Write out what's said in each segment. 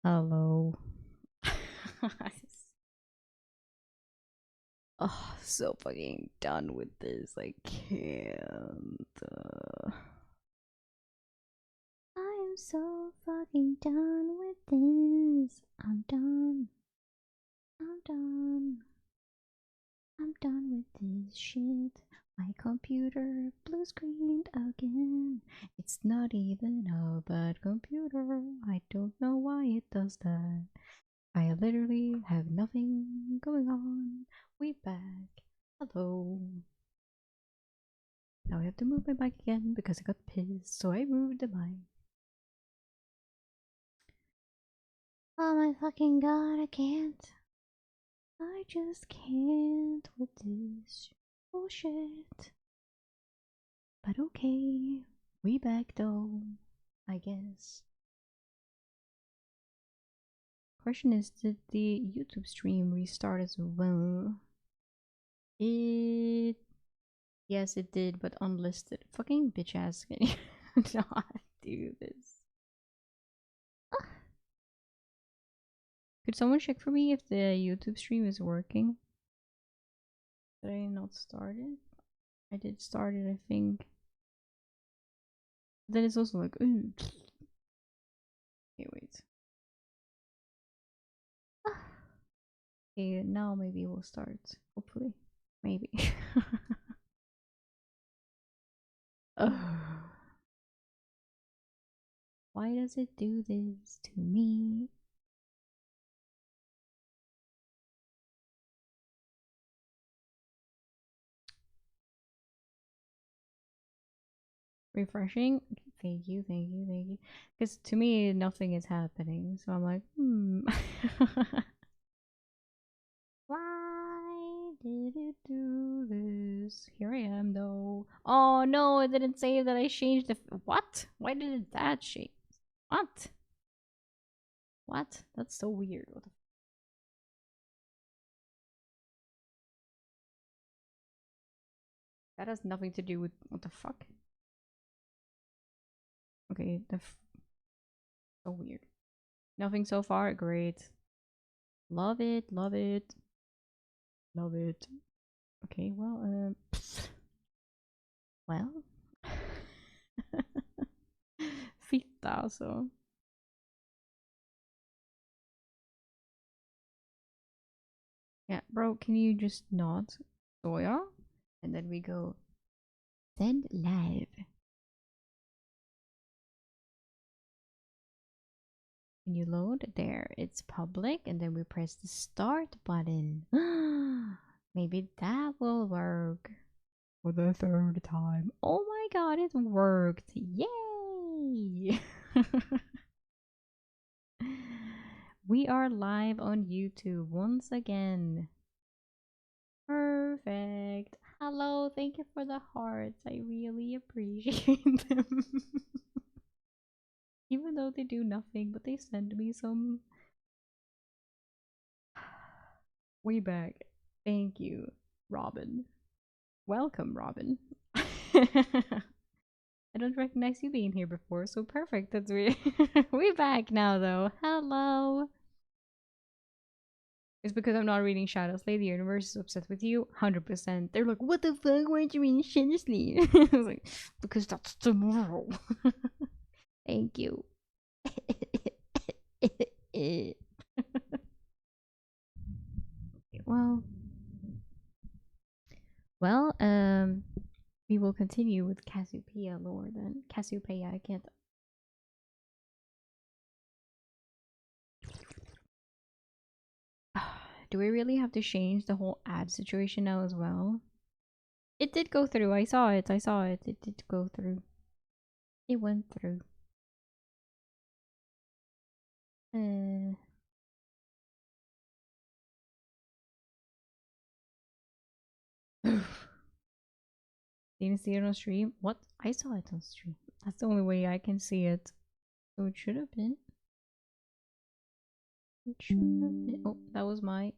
Hello. Oh, so fucking done with this. I can't. I'm so fucking done with this. I'm done. I'm done. I'm done with this shit. My computer blue screened again. It's not even a bad computer. I don't know why it does that. I literally have nothing going on. We back. Hello. Now I have to move my mic again because I got pissed, so I moved the mic. Oh my fucking god, I can't. I just can't with this bullshit. But okay, we back though, I guess. Question is, did the YouTube stream restart as well? It Yes, it did, but unlisted. Fucking bitch ass can you not do this? Could someone check for me if the YouTube stream is working? Did I not start it? I did start it, I think. Then it's also like, ooh. Okay, wait. Okay, now maybe we'll start. Hopefully. Maybe. Why does it do this to me? Refreshing? Thank you, thank you, thank you. Because to me, nothing is happening. So I'm like, Why did it do this? Here I am though. Oh no, it didn't say that I changed the. What? Why did that change? What? What? That's so weird. What the that has nothing to do with. What the fuck? Okay, so weird. Nothing so far. Great. Love it, love it, love it. Okay, well. Fitta alltså. Yeah, bro, can you just not? Soya? And then we go send live. Can you load? There, it's public, and then we press the start button. Maybe that will work. For the third time. Oh my god, it worked! Yay! We are live on YouTube once again. Perfect. Hello, thank you for the hearts. I really appreciate them. Even though they do nothing, but they send me some. We back. Thank you, Robin. Welcome, Robin. I don't recognize you being here before, so perfect. That's we we back now though. Hello. It's because I'm not reading Shadows. Lady Universe is upset with you. 100%. They're like, what the fuck? Why aren't you reading Shadows? I was like, because that's tomorrow. Thank you. well, well, we will continue with Cassiopeia lore then. Cassiopeia, I can't. Do we really have to change the whole ad situation now as well? It did go through. I saw it. I saw it. It did go through. It went through. Uh. Didn't see it on stream? What? I saw it on stream. That's the only way I can see it. So it should have been. It should have been. Oh, that was my.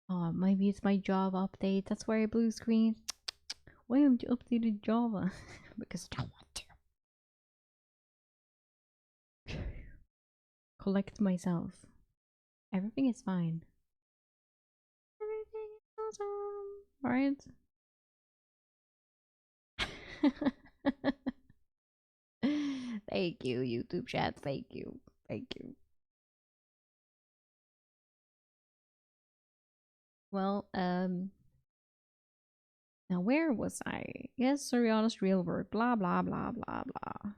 Oh, maybe it's my Java update. That's why I blue screen. Why haven't you updated Java? Because I don't want to. collect myself. Everything is fine. Everything is awesome. Alright? Thank you, YouTube chat. Thank you. Thank you. Well, now where was I? Yes, Soriana's real word. Blah, blah, blah, blah, blah.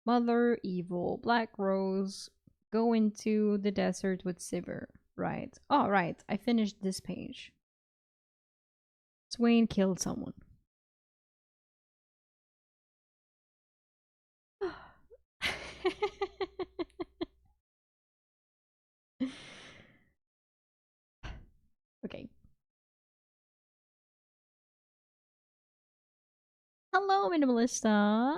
Mother, evil, Black Rose, go into the desert with Sivir. Right. Oh, right. I finished this page. Swain killed someone. Okay. Hello, Minimalista.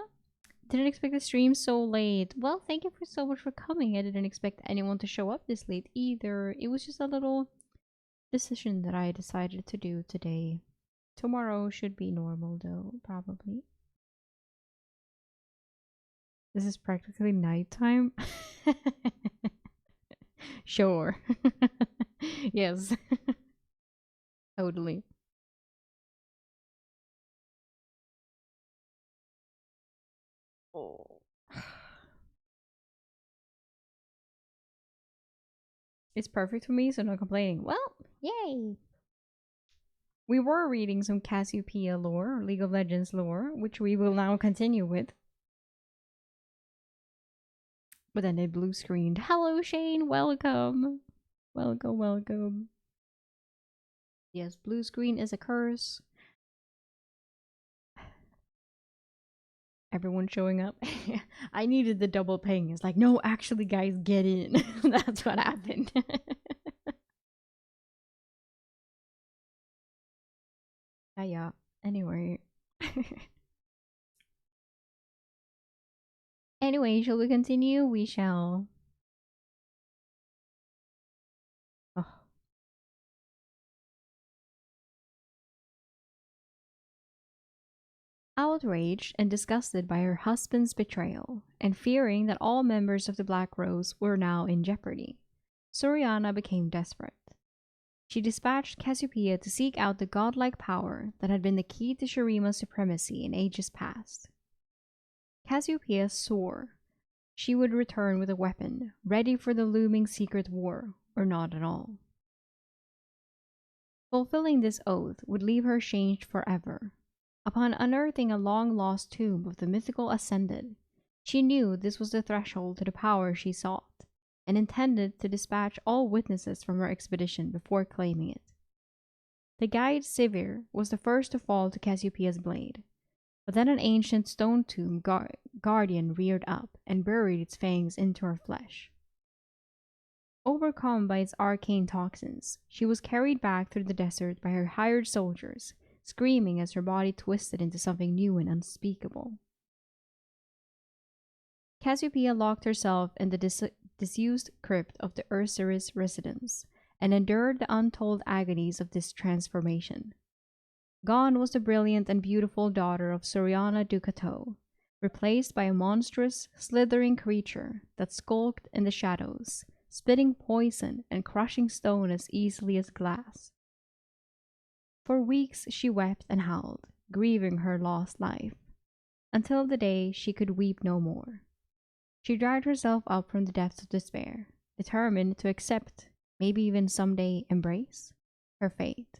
Didn't expect the stream so late. Well, thank you for so much for coming. I didn't expect anyone to show up this late either. It was just a little decision that I decided to do today. Tomorrow should be normal though, probably. This is practically nighttime. Sure. Yes. Totally. Oh. It's perfect for me, so no complaining. Well, yay! We were reading some Cassiopeia lore, League of Legends lore, which we will now continue with. But then it blue screened. Hello, Shane. Welcome. Welcome, welcome. Yes, blue screen is a curse. Everyone showing up. I needed the double ping. It's like, no, actually, guys, get in. That's what happened. Yeah. Anyway. Anyway, shall we continue? We shall. Oh. Outraged and disgusted by her husband's betrayal, and fearing that all members of the Black Rose were now in jeopardy, Soriana became desperate. She dispatched Cassiopeia to seek out the godlike power that had been the key to Shurima's supremacy in ages past. Cassiopeia swore she would return with a weapon, ready for the looming secret war, or not at all. Fulfilling this oath would leave her changed forever. Upon unearthing a long-lost tomb of the mythical Ascended, she knew this was the threshold to the power she sought, and intended to dispatch all witnesses from her expedition before claiming it. The guide Sivir was the first to fall to Cassiopeia's blade, but then an ancient stone tomb guardian reared up and buried its fangs into her flesh. Overcome by its arcane toxins, she was carried back through the desert by her hired soldiers, screaming as her body twisted into something new and unspeakable. Cassiopeia locked herself in the disused crypt of the Ursurus residence and endured the untold agonies of this transformation. Gone was the brilliant and beautiful daughter of Soriana Ducato, replaced by a monstrous, slithering creature that skulked in the shadows, spitting poison and crushing stone as easily as glass. For weeks she wept and howled, grieving her lost life, until the day she could weep no more. She dragged herself up from the depths of despair, determined to accept, maybe even someday embrace, her fate.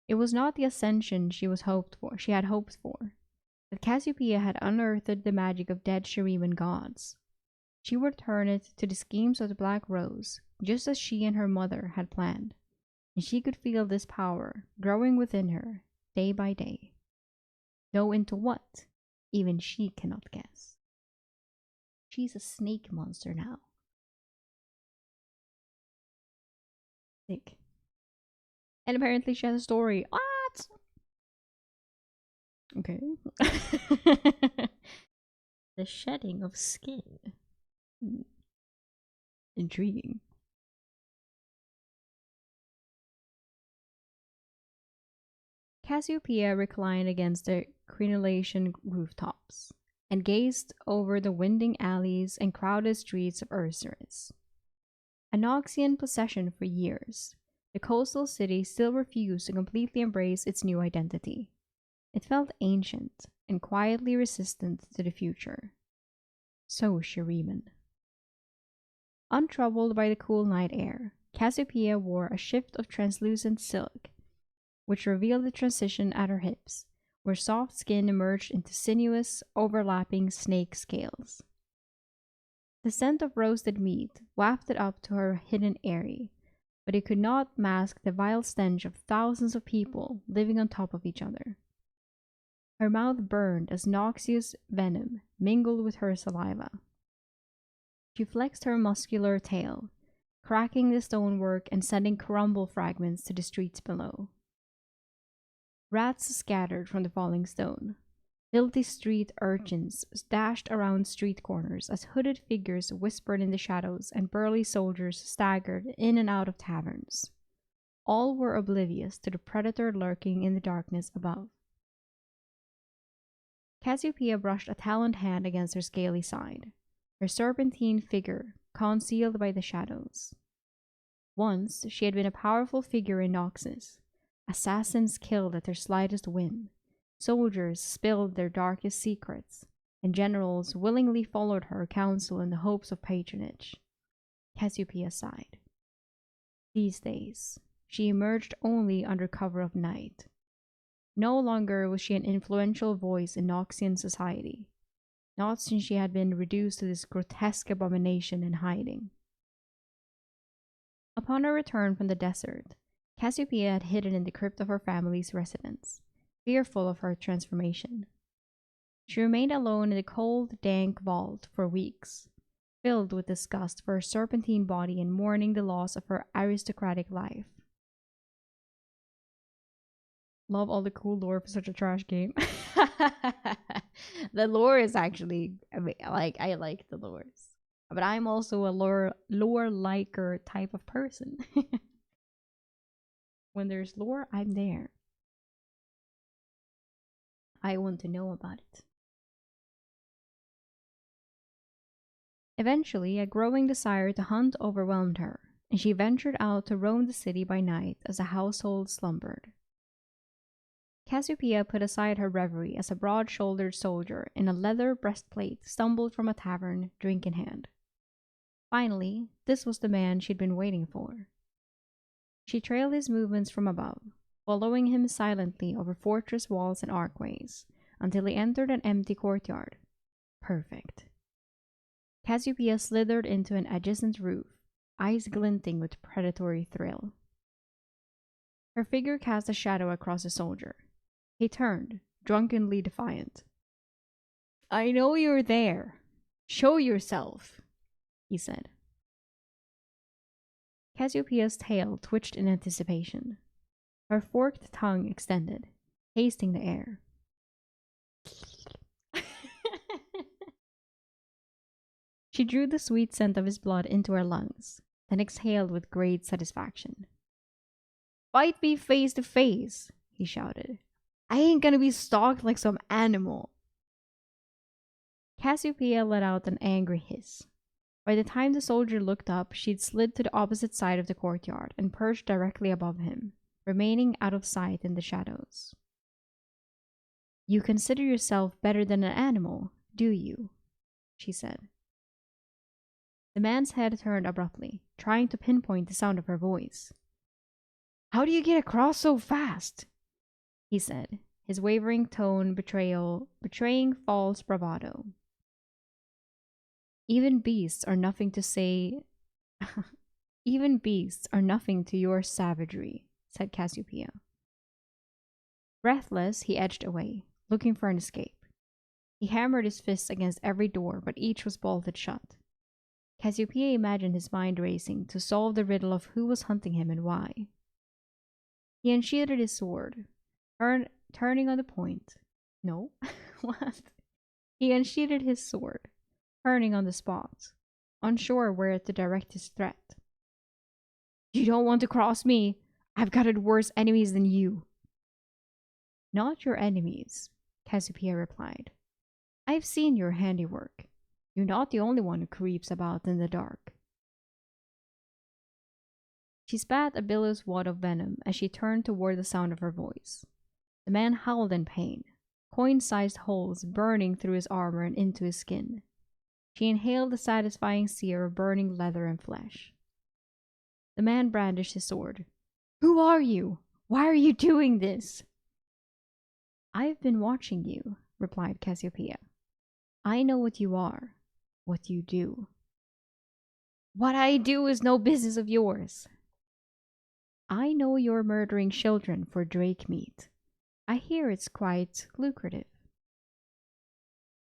It was not the ascension she had hoped for, but Cassiopeia had unearthed the magic of dead Shuriman gods. She would turn it to the schemes of the Black Rose, just as she and her mother had planned, and she could feel this power growing within her day by day. Though into what, even she cannot guess. She's a snake monster now. Sick. And apparently she has a story. What? Okay. The shedding of skin. Intriguing. Cassiopeia reclined against the crenellation rooftops, and gazed over the winding alleys and crowded streets of Ursurus. A Noxian possession for years, the coastal city still refused to completely embrace its new identity. It felt ancient and quietly resistant to the future. So Shuriman. Untroubled by the cool night air, Cassiopeia wore a shift of translucent silk, which revealed the transition at her hips, where soft skin emerged into sinuous, overlapping snake scales. The scent of roasted meat wafted up to her hidden eyrie, but it could not mask the vile stench of thousands of people living on top of each other. Her mouth burned as noxious venom mingled with her saliva. She flexed her muscular tail, cracking the stonework and sending crumble fragments to the streets below. Rats scattered from the falling stone. Filthy street urchins dashed around street corners as hooded figures whispered in the shadows and burly soldiers staggered in and out of taverns. All were oblivious to the predator lurking in the darkness above. Cassiopeia brushed a taloned hand against her scaly side, her serpentine figure concealed by the shadows. Once she had been a powerful figure in Noxus. Assassins killed at their slightest whim. Soldiers spilled their darkest secrets, and generals willingly followed her counsel in the hopes of patronage. Cassiopeia sighed. These days, she emerged only under cover of night. No longer was she an influential voice in Noxian society, not since she had been reduced to this grotesque abomination in hiding. Upon her return from the desert, Cassiopeia had hidden in the crypt of her family's residence, fearful of her transformation. She remained alone in the cold, dank vault for weeks, filled with disgust for her serpentine body and mourning the loss of her aristocratic life. Love all the cool lore for such a trash game. The lore is actually, I like the lores. But I'm also a lore liker type of person. When there's lore, I'm there. I want to know about it. Eventually, a growing desire to hunt overwhelmed her, and she ventured out to roam the city by night as the household slumbered. Cassiopeia put aside her reverie as a broad-shouldered soldier in a leather breastplate stumbled from a tavern, drink in hand. Finally, this was the man she'd been waiting for. She trailed his movements from above, following him silently over fortress walls and archways, until he entered an empty courtyard. Perfect. Cassiopeia slithered into an adjacent roof, eyes glinting with predatory thrill. Her figure cast a shadow across the soldier. He turned, drunkenly defiant. "I know you're there. Show yourself," he said. Cassiopeia's tail twitched in anticipation. Her forked tongue extended, tasting the air. She drew the sweet scent of his blood into her lungs, then exhaled with great satisfaction. "Fight me face to face," he shouted. "I ain't gonna be stalked like some animal." Cassiopeia let out an angry hiss. By the time the soldier looked up, she'd slid to the opposite side of the courtyard and perched directly above him, remaining out of sight in the shadows. "You consider yourself better than an animal, do you?" she said. The man's head turned abruptly, trying to pinpoint the sound of her voice. "How do you get across so fast?" he said, his wavering tone betraying false bravado. Even beasts are nothing to your savagery," said Cassiopeia. Breathless, he edged away, looking for an escape. He hammered his fists against every door, but each was bolted shut. Cassiopeia imagined his mind racing to solve the riddle of who was hunting him and why. He unsheathed his sword, turning on the point. No? What? He unsheathed his sword, turning on the spot, unsure where to direct his threat. "You don't want to cross me? I've got worse enemies than you." "Not your enemies," Cassiopeia replied. I've seen your handiwork. You're not the only one who creeps about in the dark. She spat a billows wad of venom as she turned toward the sound of her voice. The man howled in pain, coin-sized holes burning through his armor and into his skin. She inhaled the satisfying sear of burning leather and flesh. The man brandished his sword. Who are you? Why are you doing this? I've been watching you, replied Cassiopeia. I know what you are, what you do. What I do is no business of yours. I know you're murdering children for drake meat. I hear it's quite lucrative.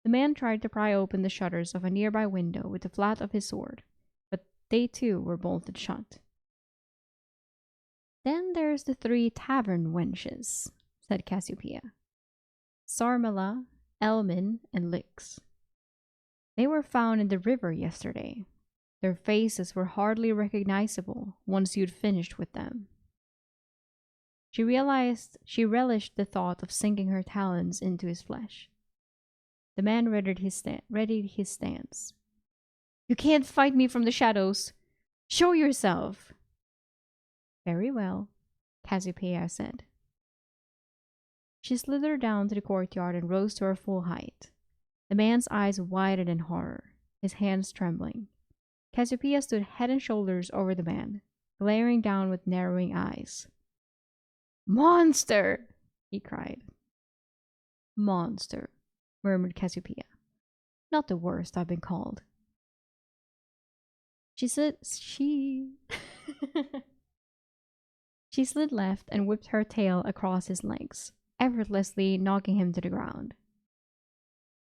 The man tried to pry open the shutters of a nearby window with the flat of his sword, but they too were bolted shut. Then there's the 3 tavern wenches, said Cassiopeia. Sarmela, Elmin, and Lix. They were found in the river yesterday. Their faces were hardly recognizable once you'd finished with them. She realized she relished the thought of sinking her talons into his flesh. The man readied his stance. You can't fight me from the shadows. Show yourself. Very well, Cassiopeia said. She slithered down to the courtyard and rose to her full height. The man's eyes widened in horror, his hands trembling. Cassiopeia stood head and shoulders over the man, glaring down with narrowing eyes. Monster! He cried. Monster, murmured Cassiopeia. Not the worst I've been called. She slid left and whipped her tail across his legs, effortlessly knocking him to the ground.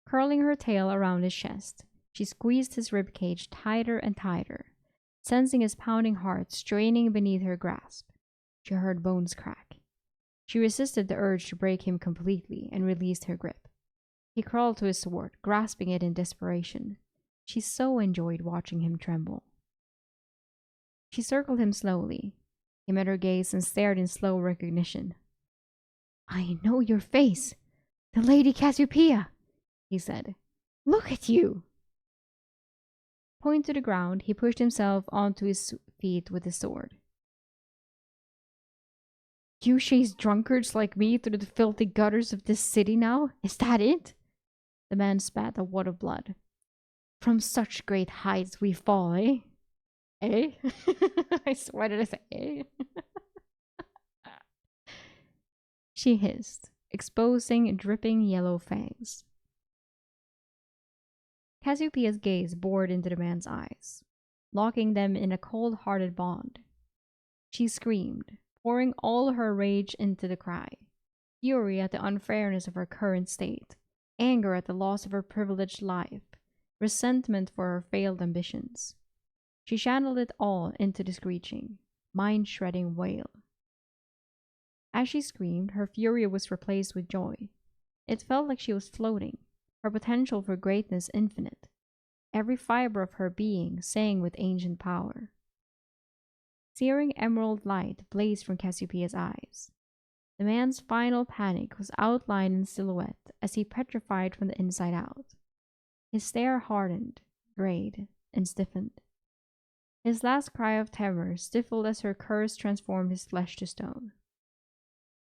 Curling her tail around his chest, she squeezed his ribcage tighter and tighter, sensing his pounding heart straining beneath her grasp. She heard bones crack. She resisted the urge to break him completely and released her grip. He crawled to his sword, grasping it in desperation. She so enjoyed watching him tremble. She circled him slowly. He met her gaze and stared in slow recognition. I know your face. The Lady Cassiopeia, he said. Look at you. Pointing to the ground, he pushed himself onto his feet with his sword. You chase drunkards like me through the filthy gutters of this city now? Is that it? The man spat a wad of blood. From such great heights we fall, eh? Eh? Why did I say eh? She hissed, exposing dripping yellow fangs. Cassiopeia's gaze bored into the man's eyes, locking them in a cold-hearted bond. She screamed, pouring all her rage into the cry, fury at the unfairness of her current state, anger at the loss of her privileged life, resentment for her failed ambitions. She channeled it all into the screeching, mind-shredding wail. As she screamed, her fury was replaced with joy. It felt like she was floating, her potential for greatness infinite, every fiber of her being sang with ancient power. Searing emerald light blazed from Cassiopeia's eyes. The man's final panic was outlined in silhouette as he petrified from the inside out. His stare hardened, grayed, and stiffened. His last cry of terror stifled as her curse transformed his flesh to stone.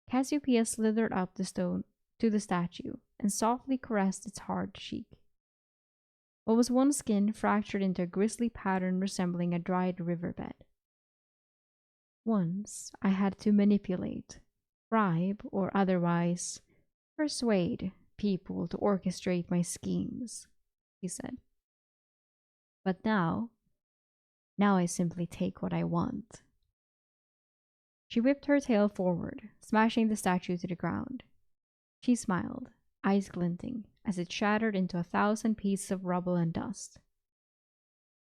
Cassiopeia slithered up the stone to the statue and softly caressed its hard cheek. What was once skin fractured into a grisly pattern resembling a dried riverbed. Once I had to manipulate, bribe, or otherwise persuade people to orchestrate my schemes, he said. But now I simply take what I want. She whipped her tail forward, smashing the statue to the ground. She smiled, eyes glinting, as it shattered into 1,000 pieces of rubble and dust.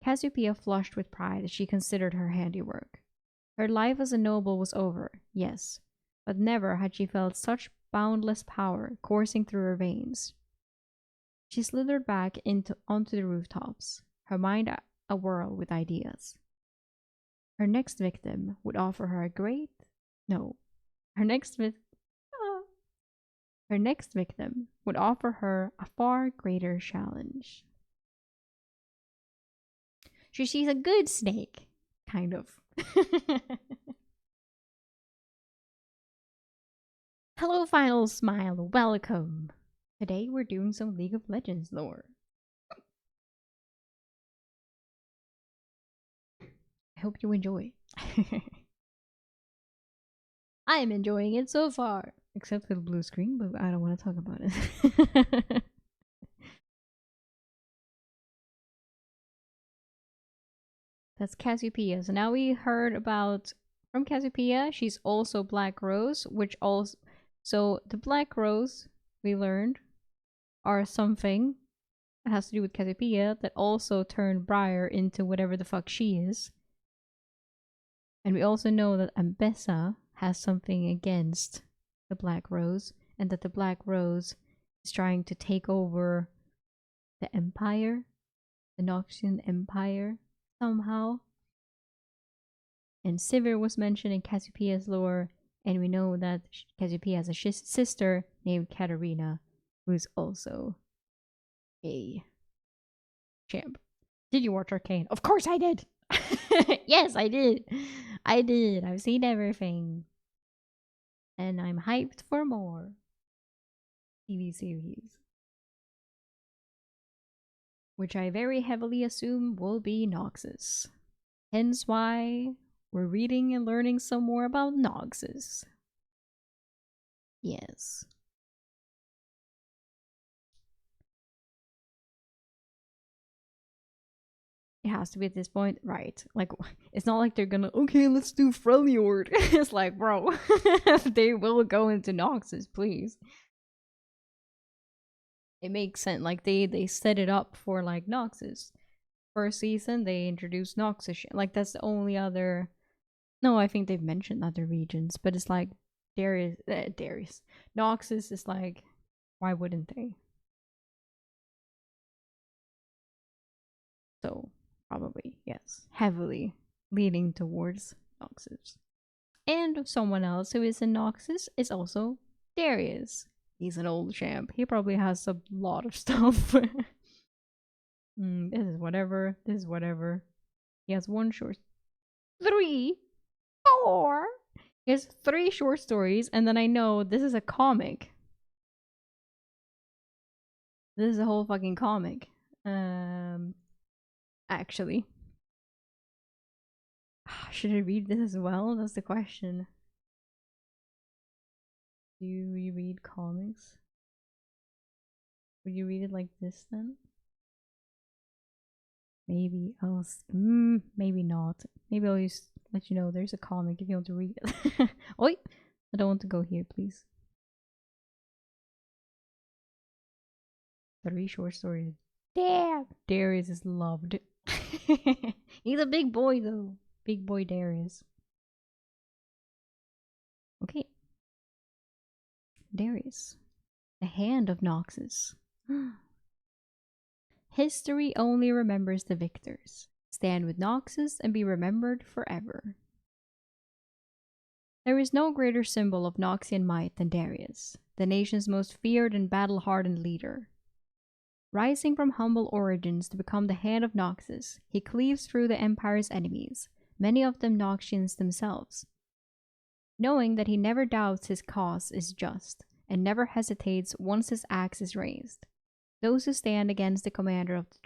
Cassiopeia flushed with pride as she considered her handiwork. Her life as a noble was over, yes, but never had she felt such boundless power coursing through her veins. She slithered back onto the rooftops, her mind awhirl with ideas. Her next victim would offer her her next Her next victim would offer her a far greater challenge. She's a good snake, kind of. Hello, Final Smile. Welcome. Today we're doing some League of Legends lore. I hope you enjoy. I am enjoying it so far. Except for the blue screen, but I don't want to talk about it. That's Cassiopeia. So now we heard about from Cassiopeia. She's also Black Rose, which also so the Black Rose we learned are something that has to do with Cassiopeia that also turned Briar into whatever the fuck she is. And we also know that Ambessa has something against the Black Rose, and that the Black Rose is trying to take over the Empire, the Noxian Empire, somehow. And Sivir was mentioned in Cassiopeia's lore, and we know that Cassiopeia has a sister named Katarina, who is also a champ. Did you watch Arcane? Of course I did! Yes, I did! I did. I've seen everything. And I'm hyped for more TV series. Which I very heavily assume will be Noxus. Hence why we're reading and learning some more about Noxus. Yes. It has to be at this point, right? Like, it's not like they're gonna, okay, let's do Freljord. It's like, bro, they will go into Noxus, please. It makes sense. Like, they set it up for, like, Noxus. First season, they introduced Noxus. Like, that's the only other... No, I think they've mentioned other regions, but it's like, Darius. Noxus is like, why wouldn't they? So... Probably, yes. Heavily leaning towards Noxus. And someone else who is in Noxus is also Darius. He's an old champ. He probably has a lot of stuff. This is whatever. This is whatever. He has one short... 3! 4! He has 3 short stories, and then I know this is a comic. This is a whole fucking comic. Actually. Should I read this as well? That's the question. Do you read comics? Would you read it like this then? Maybe I'll... maybe not. Maybe I'll just let you know there's a comic if you want to read it. Oi! I don't want to go here, please. 3 short stories. Damn! Darius is loved. He's a big boy though. Big boy Darius. Okay. Darius. The Hand of Noxus. History only remembers the victors. Stand with Noxus and be remembered forever. There is no greater symbol of Noxian might than Darius, the nation's most feared and battle-hardened leader. Rising from humble origins to become the Hand of Noxus, he cleaves through the Empire's enemies, many of them Noxians themselves. Knowing that he never doubts his cause is just, and never hesitates once his axe is raised. Those who stand against the commander of the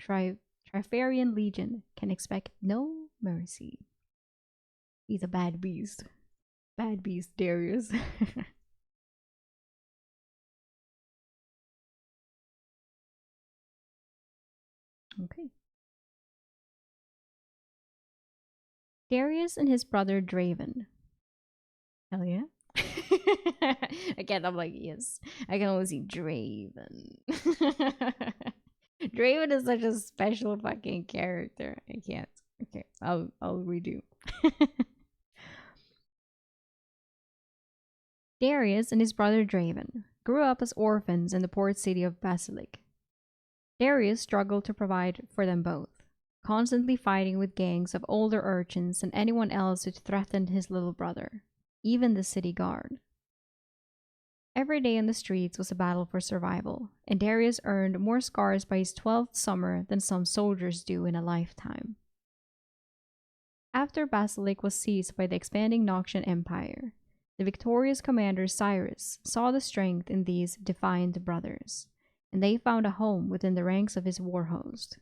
Trifarian Legion can expect no mercy. He's a bad beast. Bad beast, Darius. Okay. Darius and his brother Draven. Hell yeah. Again, I'm like, yes. I can only see Draven. Draven is such a special fucking character. I can't. Okay, I'll redo. Darius and his brother Draven grew up as orphans in the port city of Basilic. Darius struggled to provide for them both, constantly fighting with gangs of older urchins and anyone else who threatened his little brother, even the city guard. Every day in the streets was a battle for survival, and Darius earned more scars by his 12th summer than some soldiers do in a lifetime. After Basilic was seized by the expanding Noxian Empire, the victorious commander Cyrus saw the strength in these defiant brothers, and they found a home within the ranks of his war host.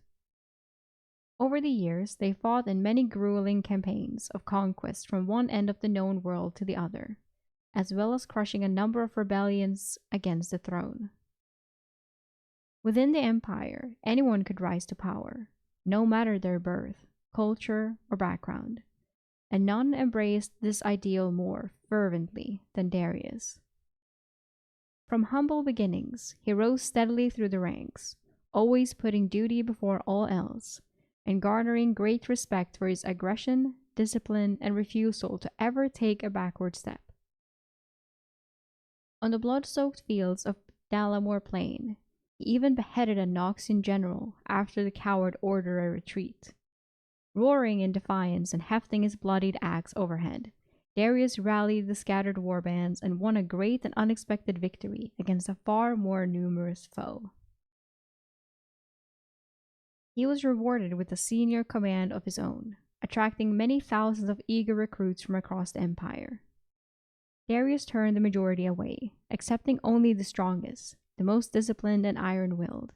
Over the years, they fought in many grueling campaigns of conquest from one end of the known world to the other, as well as crushing a number of rebellions against the throne. Within the empire, anyone could rise to power, no matter their birth, culture, or background, and none embraced this ideal more fervently than Darius. From humble beginnings, he rose steadily through the ranks, always putting duty before all else, and garnering great respect for his aggression, discipline, and refusal to ever take a backward step. On the blood-soaked fields of Dalamore Plain, he even beheaded a Noxian general after the coward ordered a retreat. Roaring in defiance and hefting his bloodied axe overhead, Darius rallied the scattered warbands and won a great and unexpected victory against a far more numerous foe. He was rewarded with a senior command of his own, attracting many thousands of eager recruits from across the empire. Darius turned the majority away, accepting only the strongest, the most disciplined and iron-willed.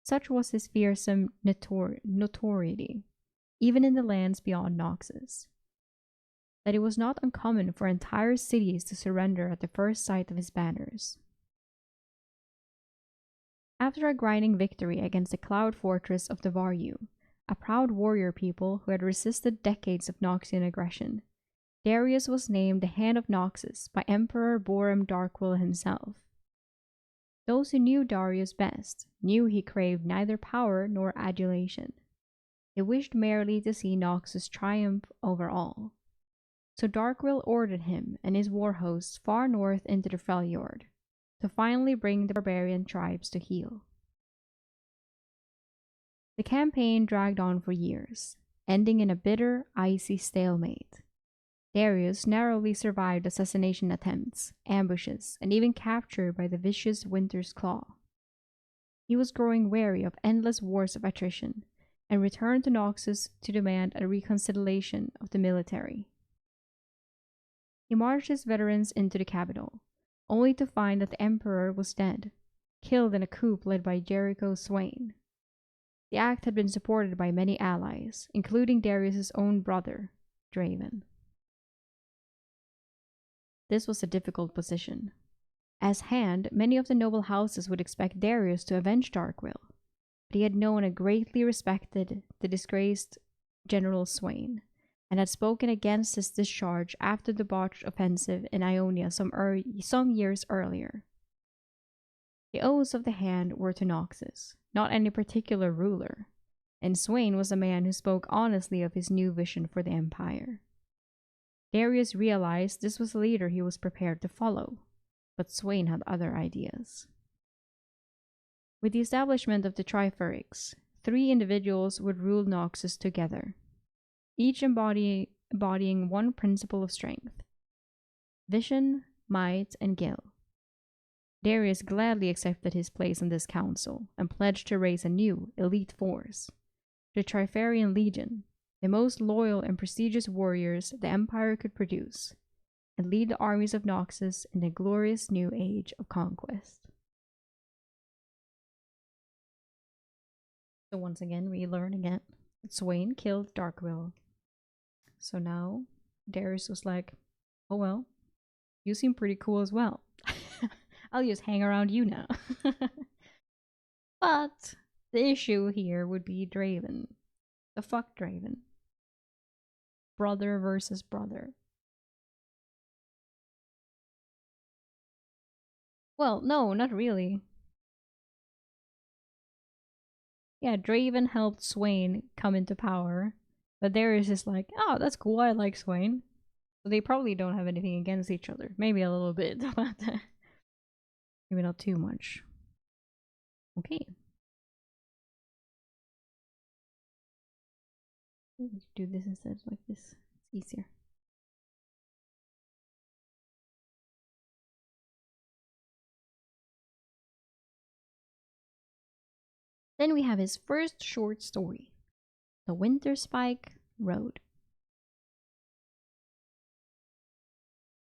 Such was his fearsome notoriety, even in the lands beyond Noxus, that it was not uncommon for entire cities to surrender at the first sight of his banners. After a grinding victory against the cloud fortress of the Varyu, a proud warrior people who had resisted decades of Noxian aggression, Darius was named the Hand of Noxus by Emperor Boram Darkwill himself. Those who knew Darius best knew he craved neither power nor adulation. He wished merely to see Noxus triumph over all. So Darkwill ordered him and his war hosts far north into the Freljord, to finally bring the barbarian tribes to heel. The campaign dragged on for years, ending in a bitter, icy stalemate. Darius narrowly survived assassination attempts, ambushes, and even capture by the vicious Winter's Claw. He was growing weary of endless wars of attrition, and returned to Noxus to demand a reconciliation of the military. He marched his veterans into the capital, only to find that the Emperor was dead, killed in a coup led by Jericho Swain. The act had been supported by many allies, including Darius's own brother, Draven. This was a difficult position. As Hand, many of the noble houses would expect Darius to avenge Darkwill, but he had known and greatly respected the disgraced General Swain, and had spoken against his discharge after the botched offensive in Ionia some years earlier. The oaths of the Hand were to Noxus, not any particular ruler, and Swain was a man who spoke honestly of his new vision for the Empire. Darius realized this was a leader he was prepared to follow, but Swain had other ideas. With the establishment of the Triferics, 3 individuals would rule Noxus together, each embodying one principle of strength: vision, might, and gil. Darius gladly accepted his place in this council and pledged to raise a new, elite force, the Triferian Legion, the most loyal and prestigious warriors the Empire could produce, and lead the armies of Noxus in the glorious new age of conquest. So once again, we learn again that Swain killed Darkwill. So now Darius was like, oh well, you seem pretty cool as well. I'll just hang around you now. But the issue here would be Draven. The fuck Draven. Brother versus brother. Well, no, not really. Yeah, Draven helped Swain come into power, but Darius is like, oh, that's cool, I like Swain. So they probably don't have anything against each other. Maybe a little bit, but maybe not too much. Okay. Let's do this instead, like this. It's easier. Then we have his first short story, The Winter Spike Road.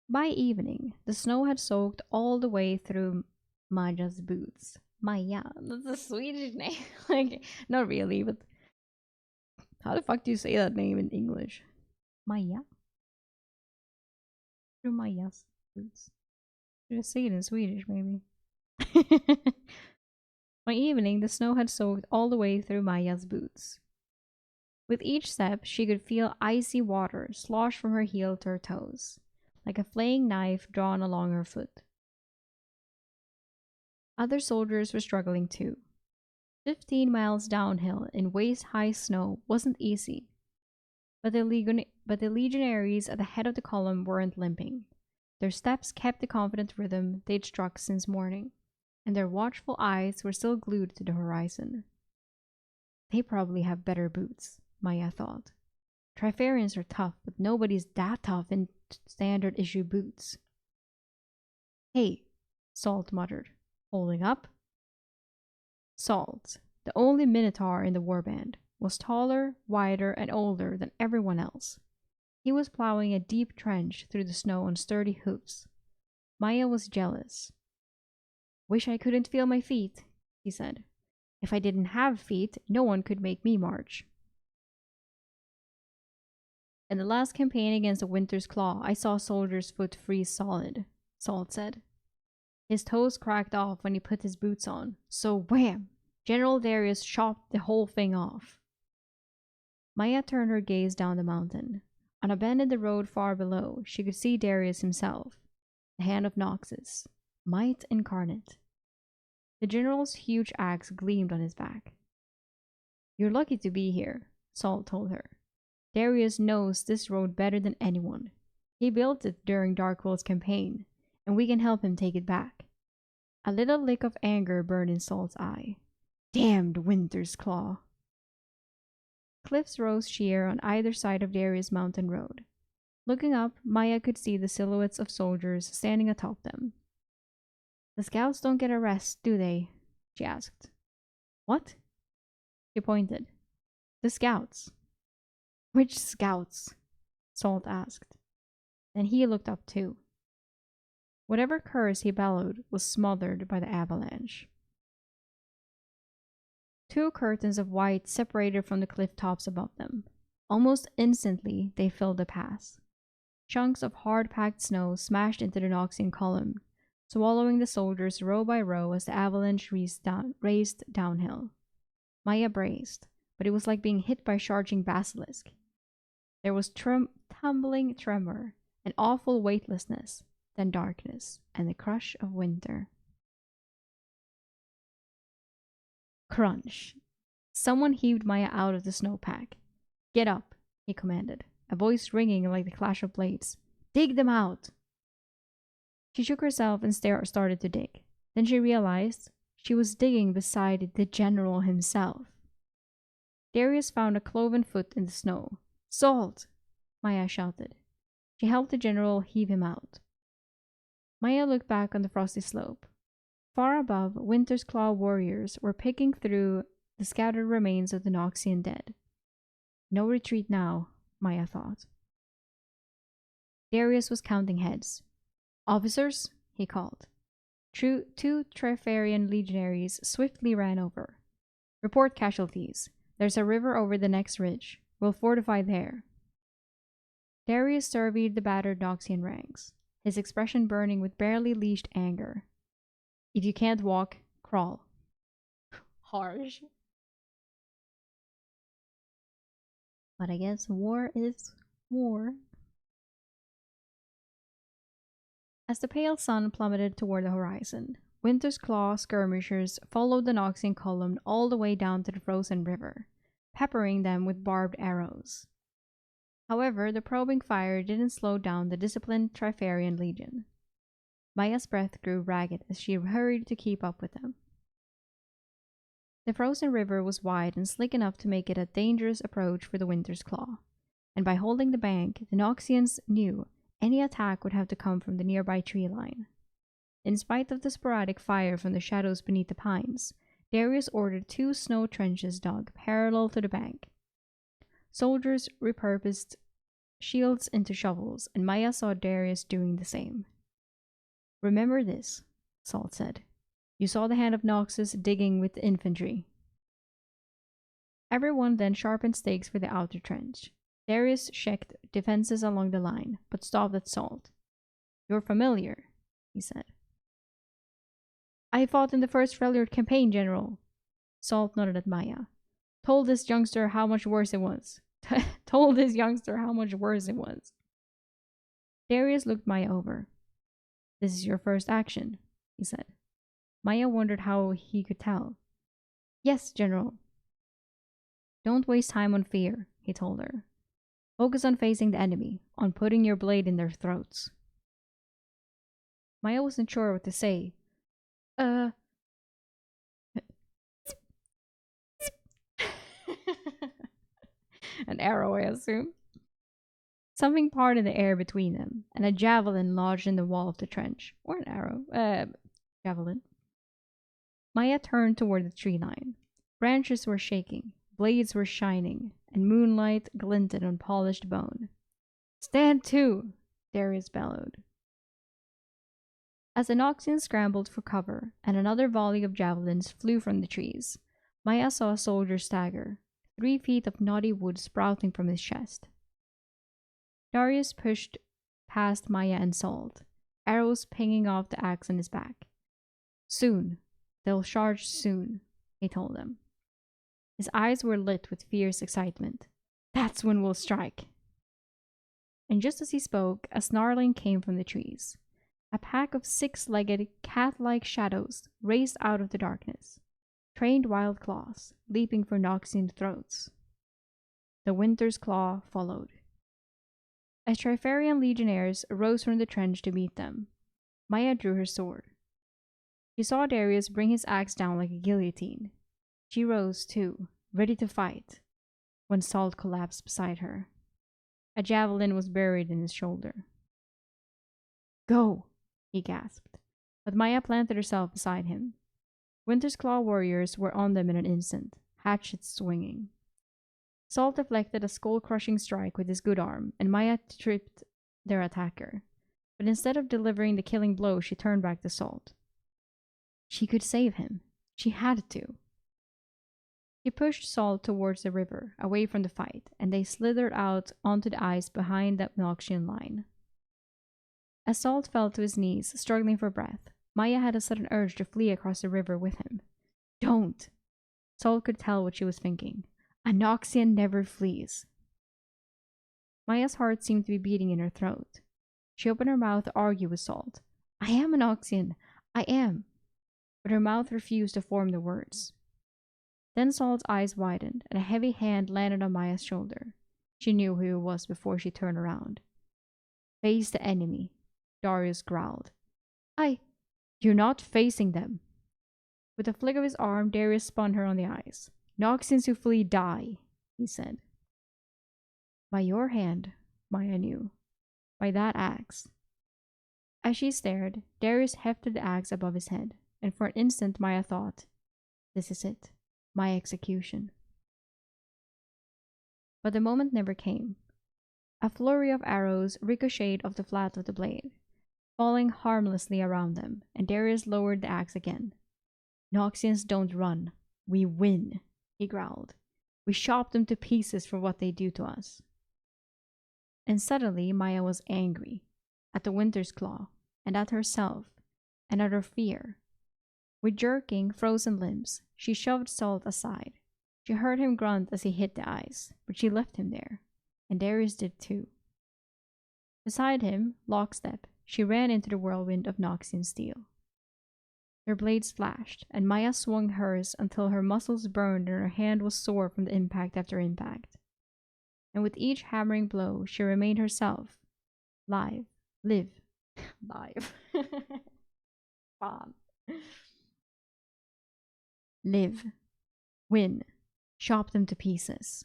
By evening, the snow had soaked all the way through Maja's boots. Maja, that's a Swedish name. Like, not really, but how the fuck do you say that name in English? Maja? Through Maja's boots. Should I say it in Swedish, maybe? By evening, the snow had soaked all the way through Maja's boots. With each step, she could feel icy water slosh from her heel to her toes, like a flaying knife drawn along her foot. Other soldiers were struggling too. 15 miles downhill in waist-high snow wasn't easy, but the legionaries at the head of the column weren't limping. Their steps kept the confident rhythm they'd struck since morning, and their watchful eyes were still glued to the horizon. They probably have better boots, Maja thought. Trifarians are tough, but nobody's that tough in standard issue boots. Hey, Salt muttered, holding up. Salt, the only Minotaur in the warband, was taller, wider, and older than everyone else. He was plowing a deep trench through the snow on sturdy hoofs. Maja was jealous. Wish I couldn't feel my feet, he said. If I didn't have feet, no one could make me march. In the last campaign against the Winter's Claw, I saw a soldier's foot freeze solid, Salt said. His toes cracked off when he put his boots on, so wham! General Darius chopped the whole thing off. Maja turned her gaze down the mountain. On a bend in the road far below, she could see Darius himself, the hand of Noxus, might incarnate. The general's huge axe gleamed on his back. You're lucky to be here, Salt told her. Darius knows this road better than anyone. He built it during Darkwold's campaign, and we can help him take it back. A little lick of anger burned in Salt's eye. Damned Winter's Claw. Cliffs rose sheer on either side of Darius' mountain road. Looking up, Maja could see the silhouettes of soldiers standing atop them. The scouts don't get a rest, do they? She asked. What? She pointed. The scouts. Which scouts? Salt asked. Then he looked up too. Whatever curse he bellowed was smothered by the avalanche. Two curtains of white separated from the cliff tops above them. Almost instantly, they filled the pass. Chunks of hard-packed snow smashed into the Noxian column, swallowing the soldiers row by row as the avalanche raced downhill. Maja braced, but it was like being hit by a charging basilisk. There was tumbling tremor, an awful weightlessness, then darkness, and the crush of winter. Crunch. Someone heaved Maja out of the snowpack. Get up, he commanded, a voice ringing like the clash of blades. Dig them out! She shook herself and started to dig. Then she realized she was digging beside the general himself. Darius found a cloven foot in the snow. Salt! Maja shouted. She helped the general heave him out. Maja looked back on the frosty slope. Far above, Winter's Claw warriors were picking through the scattered remains of the Noxian dead. No retreat now, Maja thought. Darius was counting heads. Officers, he called. Two Trifarian legionaries swiftly ran over. Report casualties. There's a river over the next ridge. We'll fortify there. Darius surveyed the battered Noxian ranks, his expression burning with barely leashed anger. If you can't walk, crawl. Harsh. But I guess war is war. As the pale sun plummeted toward the horizon, Winter's Claw skirmishers followed the Noxian column all the way down to the frozen river, peppering them with barbed arrows. However, the probing fire didn't slow down the disciplined Trifarian legion. Maja's breath grew ragged as she hurried to keep up with them. The frozen river was wide and slick enough to make it a dangerous approach for the Winter's Claw, and by holding the bank, the Noxians knew any attack would have to come from the nearby tree line. In spite of the sporadic fire from the shadows beneath the pines, Darius ordered 2 snow trenches dug parallel to the bank. Soldiers repurposed shields into shovels, and Maya saw Darius doing the same. "Remember this," Salt said. "You saw the hand of Noxus digging with the infantry." Everyone then sharpened stakes for the outer trench. Darius checked defenses along the line, but stopped at Salt. "You're familiar," he said. "I fought in the first Freljord campaign, General." Salt nodded at Maya. Told this youngster how much worse it was. Darius looked Maya over. "This is your first action," he said. Maya wondered how he could tell. "Yes, General." "Don't waste time on fear," he told her. "Focus on facing the enemy, on putting your blade in their throats." Maya wasn't sure what to say. An arrow, I assume. Something parted the air between them, and a javelin lodged in the wall of the trench. Or an arrow. Javelin. Maya turned toward the tree line. Branches were shaking, blades were shining, and moonlight glinted on polished bone. "Stand to!" Darius bellowed. As the Noxians scrambled for cover, and another volley of javelins flew from the trees, Maya saw a soldier stagger, 3 feet of knotty wood sprouting from his chest. Darius pushed past Maya and Salt, arrows pinging off the axe on his back. "Soon. They'll charge soon," he told them. His eyes were lit with fierce excitement. "That's when we'll strike." And just as he spoke, a snarling came from the trees. A pack of 6-legged, cat-like shadows raced out of the darkness, trained wild claws, leaping for Noxian throats. The Winter's Claw followed. As Trifarian legionnaires rose from the trench to meet them, Maya drew her sword. She saw Darius bring his axe down like a guillotine. She rose, too, ready to fight, when Salt collapsed beside her. A javelin was buried in his shoulder. "Go!" he gasped, but Maya planted herself beside him. Winter's Claw warriors were on them in an instant, hatchets swinging. Salt deflected a skull-crushing strike with his good arm, and Maya tripped their attacker. But instead of delivering the killing blow, she turned back to Salt. She could save him. She had to. She pushed Salt towards the river, away from the fight, and they slithered out onto the ice behind the Noxian line. As Salt fell to his knees, struggling for breath, Maya had a sudden urge to flee across the river with him. "Don't!" Salt could tell what she was thinking. "A Noxian never flees." Maya's heart seemed to be beating in her throat. She opened her mouth to argue with Salt. "I am a Noxian. I am." But her mouth refused to form the words. Then Salt's eyes widened, and a heavy hand landed on Maya's shoulder. She knew who it was before she turned around. "Face the enemy," Darius growled. You're not facing them." With a flick of his arm, Darius spun her on the ice. "Noxians who flee die," he said. "By your hand," Maya knew. "By that axe." As she stared, Darius hefted the axe above his head, and for an instant Maya thought, "This is it. My execution." But the moment never came. A flurry of arrows ricocheted off the flat of the blade, falling harmlessly around them, and Darius lowered the axe again. "Noxians don't run. We win," he growled. "We chop them to pieces for what they do to us." And suddenly Maya was angry, at the Winter's Claw, and at herself, and at her fear. With jerking, frozen limbs, she shoved Salt aside. She heard him grunt as he hit the ice, but she left him there, and Darius did too. Beside him, lockstep, she ran into the whirlwind of Noxian steel. Their blades flashed, and Maya swung hers until her muscles burned and her hand was sore from the impact after impact. And with each hammering blow, she remained herself. Live. Fun. Live. Win. Chop them to pieces.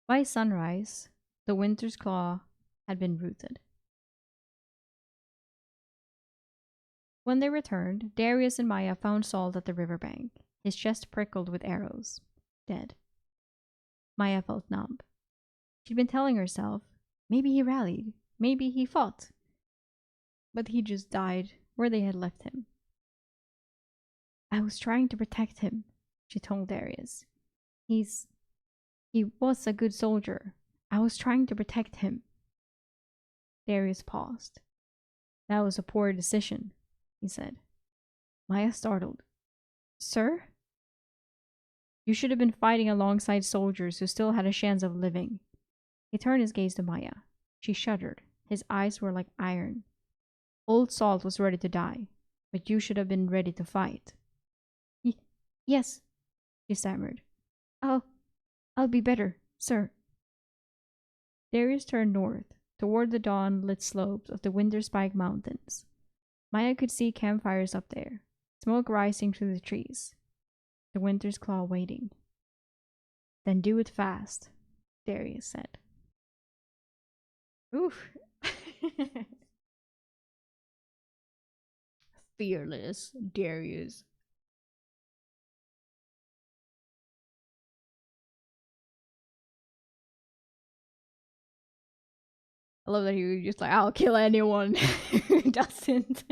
By sunrise, the Winter's Claw had been rooted. When they returned, Darius and Maya found Salt at the riverbank. his chest prickled with arrows. Dead. Maya felt numb. She'd been telling herself, maybe he rallied, maybe he fought. But he just died where they had left him. I was trying to protect him, she told Darius. He was a good soldier. I was trying to protect him. Darius paused. That was a poor decision, he said. Maya startled. Sir? You should have been fighting alongside soldiers who still had a chance of living. He turned his gaze to Maya. She shuddered. His eyes were like iron. Old Salt was ready to die, but you should have been ready to fight. Yes, she stammered. I'll be better, sir. Darius turned north, toward the dawn-lit slopes of the Winterspike Mountains. Maya could see campfires up there, smoke rising through the trees. The Winter's Claw waiting. Then do it fast, Darius said. Oof. Fearless Darius. I love that he was just like, I'll kill anyone who doesn't.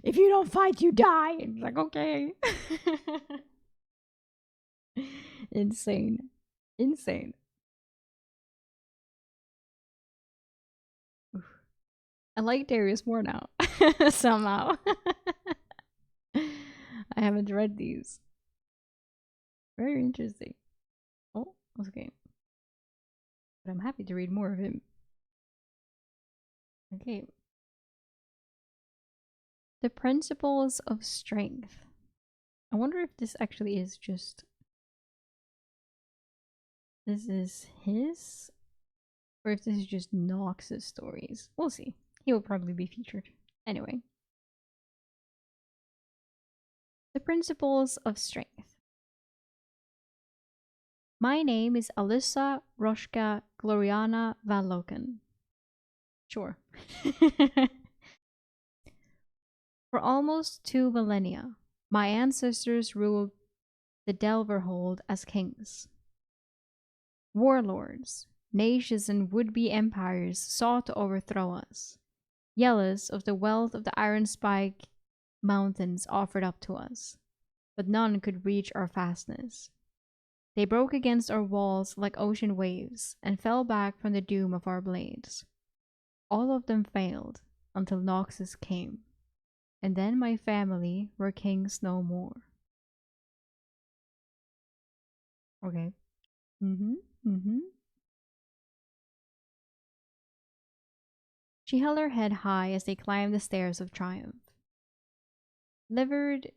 If you don't fight, you die. And he's like, okay. Insane. Insane. Oof. I like Darius more now. Somehow. I haven't read these. Very interesting. Oh, okay. But I'm happy to read more of him. Okay. The principles of strength. I wonder if this actually is just... This is his? Or if this is just Nox's stories. We'll see. He will probably be featured. Anyway. The principles of strength. My name is Alyssa Roshka Gloriana Valoken. Sure. For almost 2 millennia, my ancestors ruled the Delverhold as kings. Warlords, nations, and would-be empires sought to overthrow us, jealous of the wealth of the Iron Spike Mountains offered up to us, but none could reach our fastness. They broke against our walls like ocean waves and fell back from the doom of our blades. All of them failed until Noxus came, and then my family were kings no more. Okay. She held her head high as they climbed the stairs of triumph. Liveried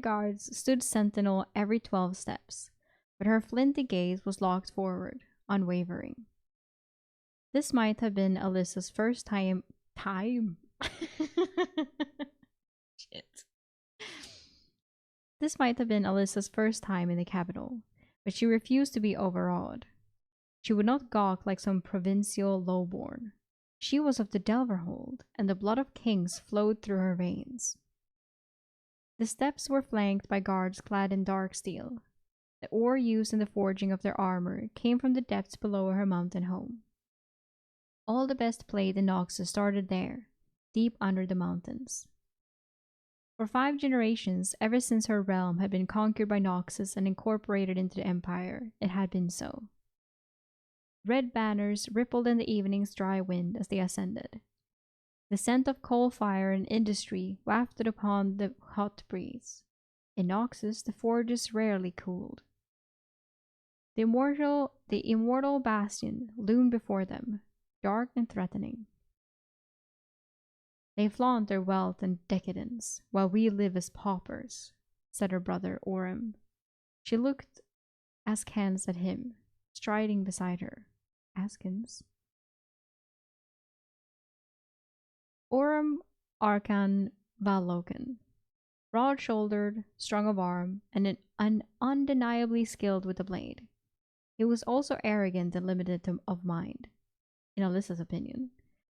guards stood sentinel every 12 steps, but her flinty gaze was locked forward, unwavering. This might have been Alyssa's first time. Shit. This might have been Alyssa's first time in the capital, but she refused to be overawed. She would not gawk like some provincial lowborn. She was of the Delverhold, and the blood of kings flowed through her veins. The steps were flanked by guards clad in dark steel. The ore used in the forging of their armor came from the depths below her mountain home. All the best plate in Noxus started there, deep under the mountains. For 5 generations, ever since her realm had been conquered by Noxus and incorporated into the Empire, it had been so. Red banners rippled in the evening's dry wind as they ascended. The scent of coal fire and industry wafted upon the hot breeze. In Noxus, the forges rarely cooled. The immortal bastion loomed before them, dark and threatening. They flaunt their wealth and decadence, while we live as paupers, said her brother Orem. She looked askance at him, striding beside her. Askance? Orem Arkan Valoken, broad-shouldered, strong of arm, and undeniably skilled with the blade. He was also arrogant and limited of mind, in Alyssa's opinion.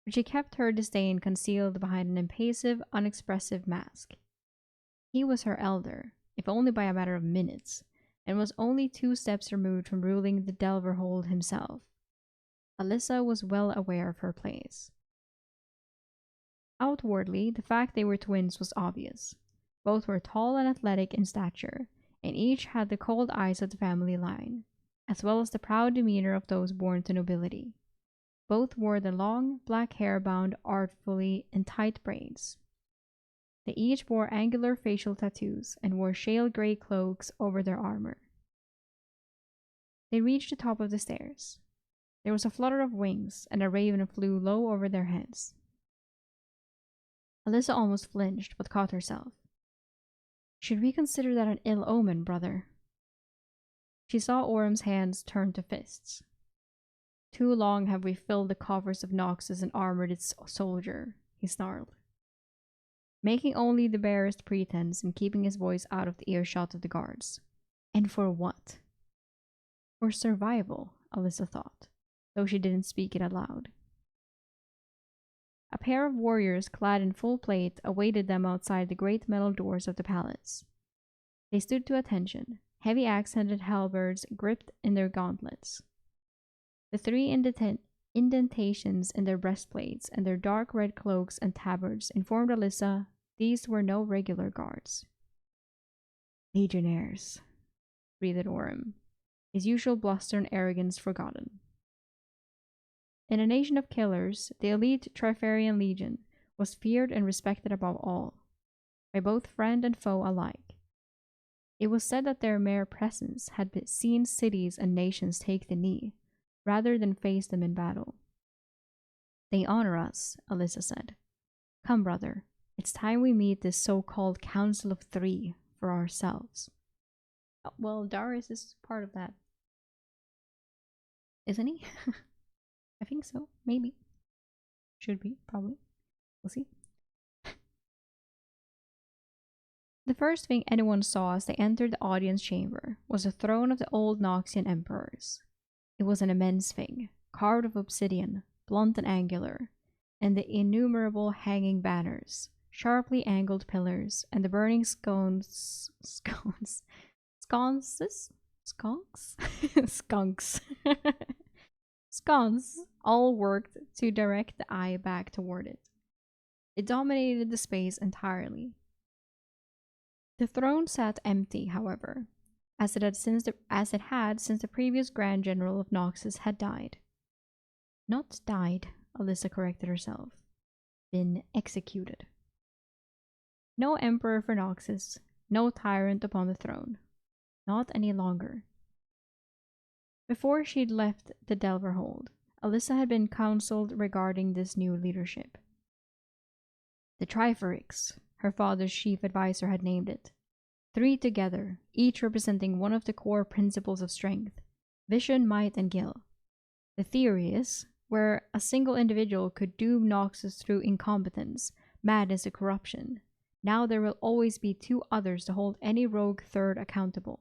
but she kept her disdain concealed behind an impassive, unexpressive mask. He was her elder, if only by a matter of minutes, and was only 2 steps removed from ruling the Delverhold himself. Alyssa was well aware of her place. Outwardly, the fact they were twins was obvious. Both were tall and athletic in stature, and each had the cold eyes of the family line, as well as the proud demeanor of those born to nobility. Both wore the long, black hair bound artfully in tight braids. They each bore angular facial tattoos and wore shale gray cloaks over their armor. They reached the top of the stairs. There was a flutter of wings, and a raven flew low over their heads. Alyssa almost flinched, but caught herself. Should we consider that an ill omen, brother? She saw Orm's hands turn to fists. Too long have we filled the coffers of Noxus and armored its soldier, he snarled, making only the barest pretense and keeping his voice out of the earshot of the guards. And for what? For survival, Alyssa thought, though she didn't speak it aloud. A pair of warriors clad in full plate awaited them outside the great metal doors of the palace. They stood to attention, heavy axe-handed halberds gripped in their gauntlets. The 3 indentations in their breastplates and their dark red cloaks and tabards informed Alyssa these were no regular guards. Legionnaires, breathed Orm, his usual bluster and arrogance forgotten. In a nation of killers, the elite Trifarian Legion was feared and respected above all, by both friend and foe alike. It was said that their mere presence had seen cities and nations take the knee, rather than face them in battle. They honor us, Alyssa said. Come, brother, it's time we meet this so-called Council of 3 for ourselves. Oh, well, Darius is part of that. Isn't he? I think so. Maybe. Should be, probably. We'll see. The first thing anyone saw as they entered the audience chamber was the throne of the old Noxian emperors. It was an immense thing, carved of obsidian, blunt and angular, and the innumerable hanging banners, sharply angled pillars, and the burning sconces, sconce, all worked to direct the eye back toward it. It dominated the space entirely. The throne sat empty, however, as it had since the previous Grand General of Noxus had died. Not died, Alyssa corrected herself. Been executed. No emperor for Noxus, no tyrant upon the throne. Not any longer. Before she'd left the Delverhold, Alyssa had been counseled regarding this new leadership. The Triferics, her father's chief advisor had named it. 3 together, each representing one of the core principles of strength, vision, might, and gil. The theory is, where a single individual could doom Noxus through incompetence, madness, or corruption, now there will always be 2 others to hold any rogue third accountable.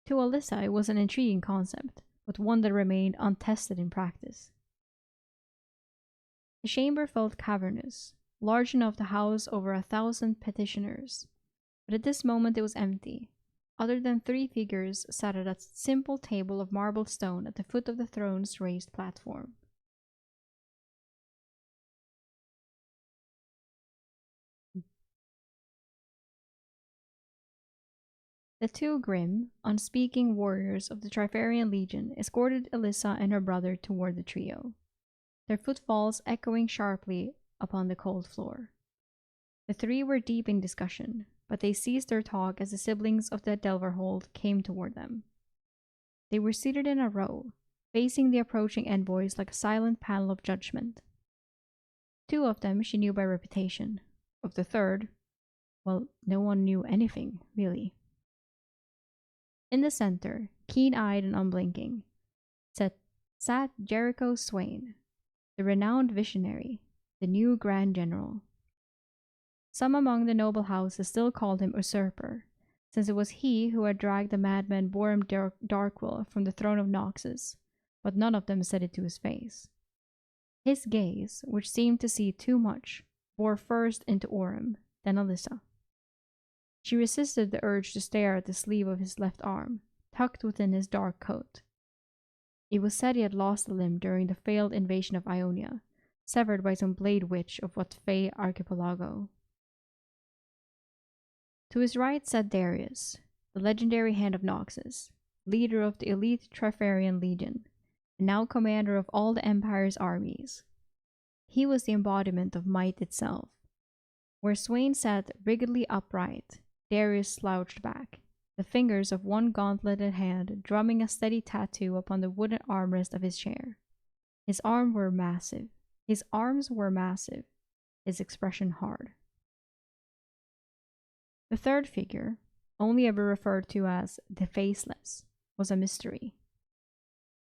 To Alyssa, it was an intriguing concept, but one that remained untested in practice. The chamber felt cavernous, large enough to house over 1,000 petitioners, but at this moment it was empty. Other than 3 figures sat at a simple table of marble stone at the foot of the throne's raised platform. The 2 grim, unspeaking warriors of the Trifarian Legion escorted Alyssa and her brother toward the trio, their footfalls echoing sharply upon the cold floor. The 3 were deep in discussion, but they ceased their talk as the siblings of the Delverhold came toward them. They were seated in a row, facing the approaching envoys like a silent panel of judgment. 2 of them she knew by reputation. Of the 3rd, well, no one knew anything, really. In the center, keen-eyed and unblinking, sat Jericho Swain, the renowned visionary, the new Grand General. Some among the noble houses still called him Usurper, since it was he who had dragged the madman Borim Darkwill from the throne of Noxus, but none of them said it to his face. His gaze, which seemed to see too much, bore first into Orem, then Alyssa. She resisted the urge to stare at the sleeve of his left arm, tucked within his dark coat. It was said he had lost a limb during the failed invasion of Ionia, severed by some blade witch of what Fey archipelago. To his right sat Darius, the legendary Hand of Noxus, leader of the elite Trifarian Legion, and now commander of all the Empire's armies. He was the embodiment of might itself. Where Swain sat rigidly upright, Darius slouched back, the fingers of one gauntleted hand drumming a steady tattoo upon the wooden armrest of his chair. His arms were massive, his expression hard. The third figure, only ever referred to as the Faceless, was a mystery.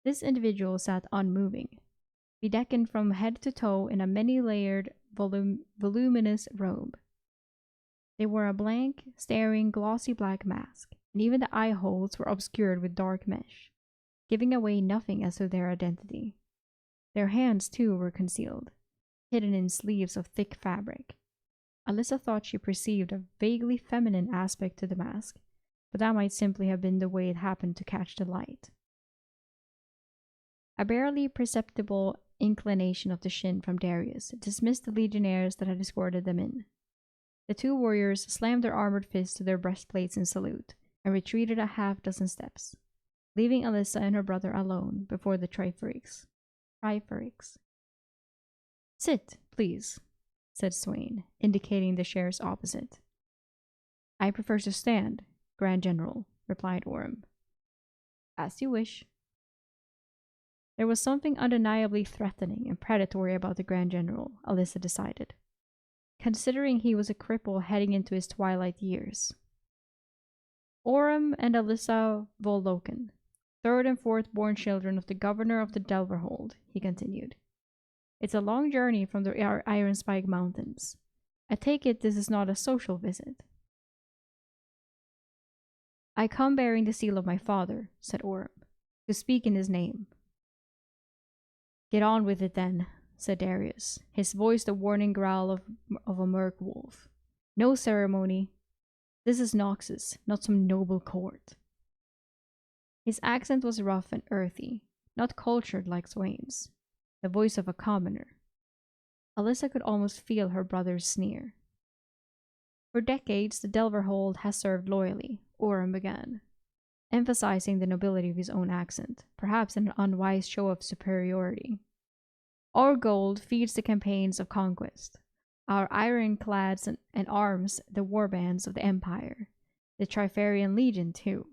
This individual sat unmoving, bedecked from head to toe in a many-layered, voluminous robe. They wore a blank, staring, glossy black mask, and even the eye holes were obscured with dark mesh, giving away nothing as to their identity. Their hands, too, were concealed, hidden in sleeves of thick fabric. Alyssa thought she perceived a vaguely feminine aspect to the mask, but that might simply have been the way it happened to catch the light. A barely perceptible inclination of the shin from Darius dismissed the legionnaires that had escorted them in. The two warriors slammed their armored fists to their breastplates in salute and retreated a half-dozen steps, leaving Alyssa and her brother alone before the Triferics. "Sit, please," said Swain, indicating the chairs opposite. "I prefer to stand, Grand General," replied Orem. "As you wish." There was something undeniably threatening and predatory about the Grand General, Alyssa decided, considering he was a cripple heading into his twilight years. Orem and Alyssa Volloken, third and fourth born children of the governor of the Delverhold, he continued. "It's a long journey from the Iron Spike Mountains. I take it this is not a social visit." "I come bearing the seal of my father," said Orem, "to speak in his name." "Get on with it then," said Darius, his voice the warning growl of a merc wolf. "No ceremony. This is Noxus, not some noble court." His accent was rough and earthy, not cultured like Swain's, the voice of a commoner. Alyssa could almost feel her brother's sneer. "For decades, the Delverhold has served loyally," Orem began, emphasizing the nobility of his own accent, perhaps in an unwise show of superiority. "Our gold feeds the campaigns of conquest. Our ironclads and arms the warbands of the Empire. The Trifarian Legion, too."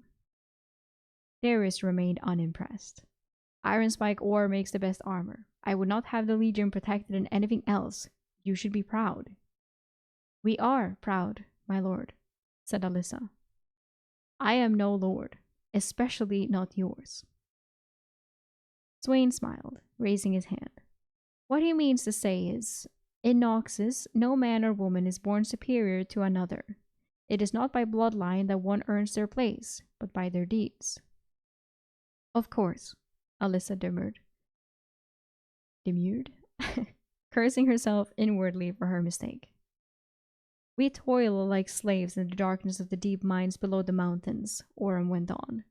Darius remained unimpressed. "Iron spike ore makes the best armor. I would not have the Legion protected in anything else. You should be proud." "We are proud, my lord," said Alyssa. "I am no lord, especially not yours." Swain smiled, raising his hand. "What he means to say is, in Noxus, no man or woman is born superior to another. It is not by bloodline that one earns their place, but by their deeds." "Of course," Alyssa demurred, cursing herself inwardly for her mistake. "We toil like slaves in the darkness of the deep mines below the mountains," Orem went on.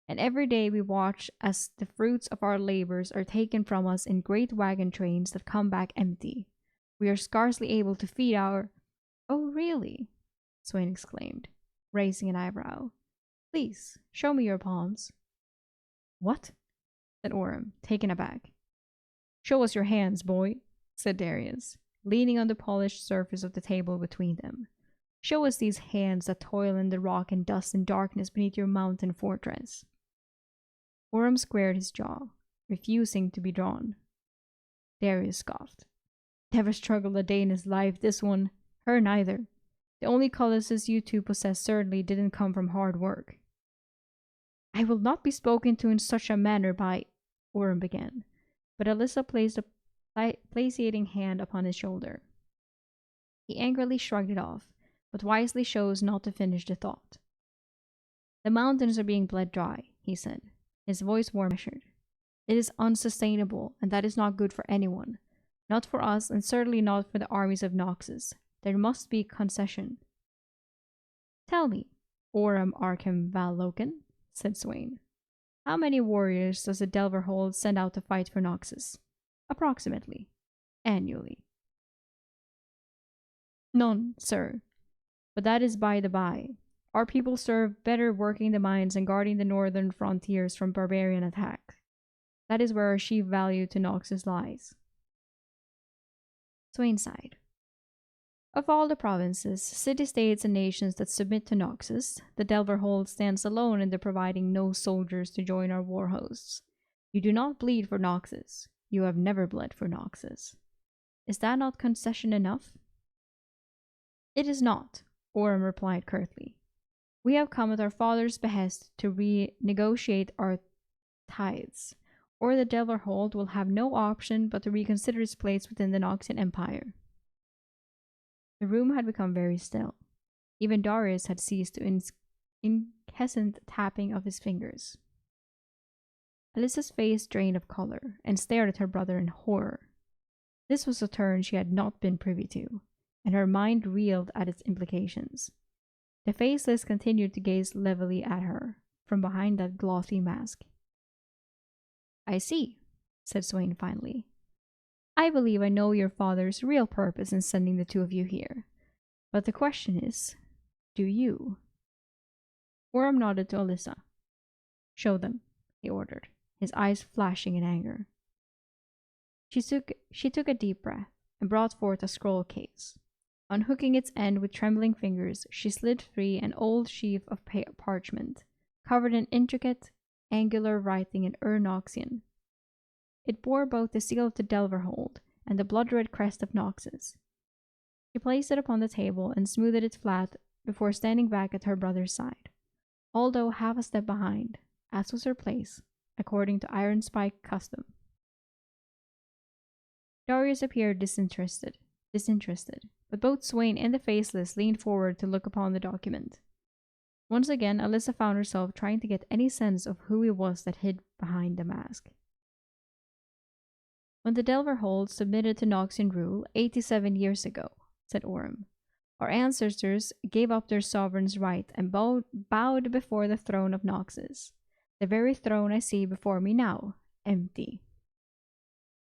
"And every day we watch as the fruits of our labors are taken from us in great wagon trains that come back empty. We are scarcely able to feed our—" "Oh, really?" Swain exclaimed, raising an eyebrow. "Please, show me your palms." "What?" said Orem, taken aback. "Show us your hands, boy," said Darius, leaning on the polished surface of the table between them. "Show us these hands that toil in the rock and dust and darkness beneath your mountain fortress." Orem squared his jaw, refusing to be drawn. Darius scoffed. "Never struggled a day in his life, this one. Her neither. The only colossus you two possess certainly didn't come from hard work." "I will not be spoken to in such a manner by—" Orem began, but Alyssa placed a placating hand upon his shoulder. He angrily shrugged it off, but wisely chose not to finish the thought. "The mountains are being bled dry," he said, his voice warm and measured. "It is unsustainable, and that is not good for anyone, Not for us, and certainly not for the armies of Noxus. There must be concession. Tell me, Oram Arkham Vallocan, said Swain. How many warriors does the Delverhold send out to fight for Noxus? Approximately. Annually. None, sir. But that is by the by. Our people serve better working the mines and guarding the northern frontiers from barbarian attack. That is where our chief value to Noxus lies. Swain sighed. Of all the provinces, city-states, and nations that submit to Noxus, the Delverhold stands alone in the providing no soldiers to join our war hosts. You do not bleed for Noxus. You have never bled for Noxus. Is that not concession enough? It is not, Oram replied curtly. We have come at our father's behest to renegotiate our tithes, or the Delverhold will have no option but to reconsider its place within the Noxian Empire. The room had become very still. Even Darius had ceased to incessant tapping of his fingers. Alyssa's face drained of color and stared at her brother in horror. This was a turn she had not been privy to, and her mind reeled at its implications. The faceless continued to gaze levelly at her from behind that glossy mask. I see, said Swain finally. I believe I know your father's real purpose in sending the two of you here. But the question is, do you? Oram nodded to Alyssa. Show them, he ordered, his eyes flashing in anger. She took a deep breath and brought forth a scroll case. Unhooking its end with trembling fingers, she slid free an old sheaf of parchment, covered in intricate, angular writing in Noxian. It bore both the seal of the Delverhold and the blood-red crest of Noxus. She placed it upon the table and smoothed it flat before standing back at her brother's side, although half a step behind, as was her place, according to Iron Spike custom. Darius appeared disinterested, but both Swain and the Faceless leaned forward to look upon the document. Once again, Alyssa found herself trying to get any sense of who it was that hid behind the mask. When the Delverhold submitted to Noxian rule 87 years ago, said Oram, our ancestors gave up their sovereign's right and bowed before the throne of Noxus, the very throne I see before me now, empty.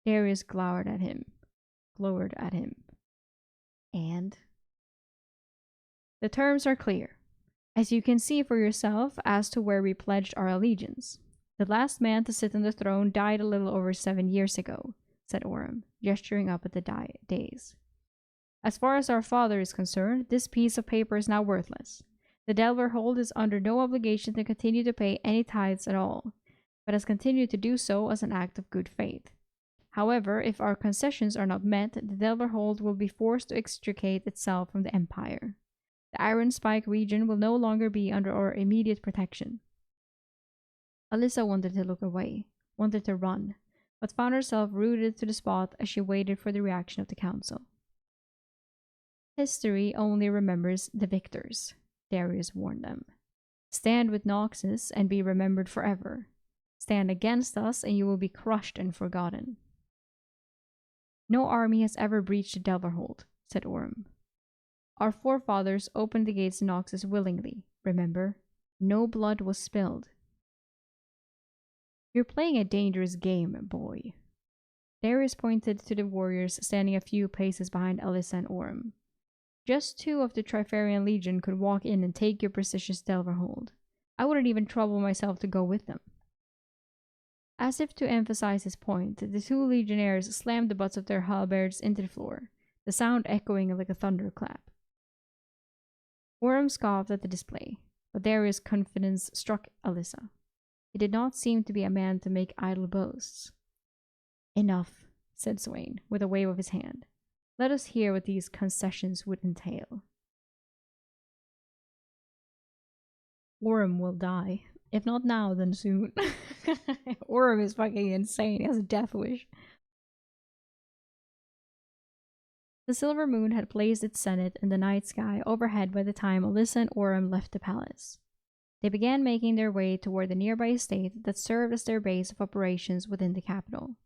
Darius glowered at him. And? The terms are clear, as you can see for yourself as to where we pledged our allegiance. The last man to sit on the throne died a little over 7 years ago, said Oram, gesturing up at the days. As far as our father is concerned, this piece of paper is now worthless. The Delverhold is under no obligation to continue to pay any tithes at all, but has continued to do so as an act of good faith. However, if our concessions are not met, the Delverhold will be forced to extricate itself from the Empire. The Iron Spike region will no longer be under our immediate protection. Alyssa wanted to look away, wanted to run, but found herself rooted to the spot as she waited for the reaction of the council. History only remembers the victors, Darius warned them. Stand with Noxus and be remembered forever. Stand against us and you will be crushed and forgotten. No army has ever breached the Delverhold, said Oram. Our forefathers opened the gates to Noxus willingly, remember? No blood was spilled. You're playing a dangerous game, boy. Darius pointed to the warriors standing a few paces behind Alyssa and Oram. Just 2 of the Trifarian Legion could walk in and take your precious Delverhold. I wouldn't even trouble myself to go with them. As if to emphasize his point, the 2 legionnaires slammed the butts of their halberds into the floor, the sound echoing like a thunderclap. Oram scoffed at the display, but Darius' confidence struck Alyssa. He did not seem to be a man to make idle boasts. Enough, said Swain, with a wave of his hand. Let us hear what these concessions would entail. Oram will die. If not now, then soon. Oram is fucking insane. He has a death wish. The silver moon had placed its zenith in the night sky overhead by the time Alyssa and Oram left the palace. They began making their way toward the nearby estate that served as their base of operations within the capital.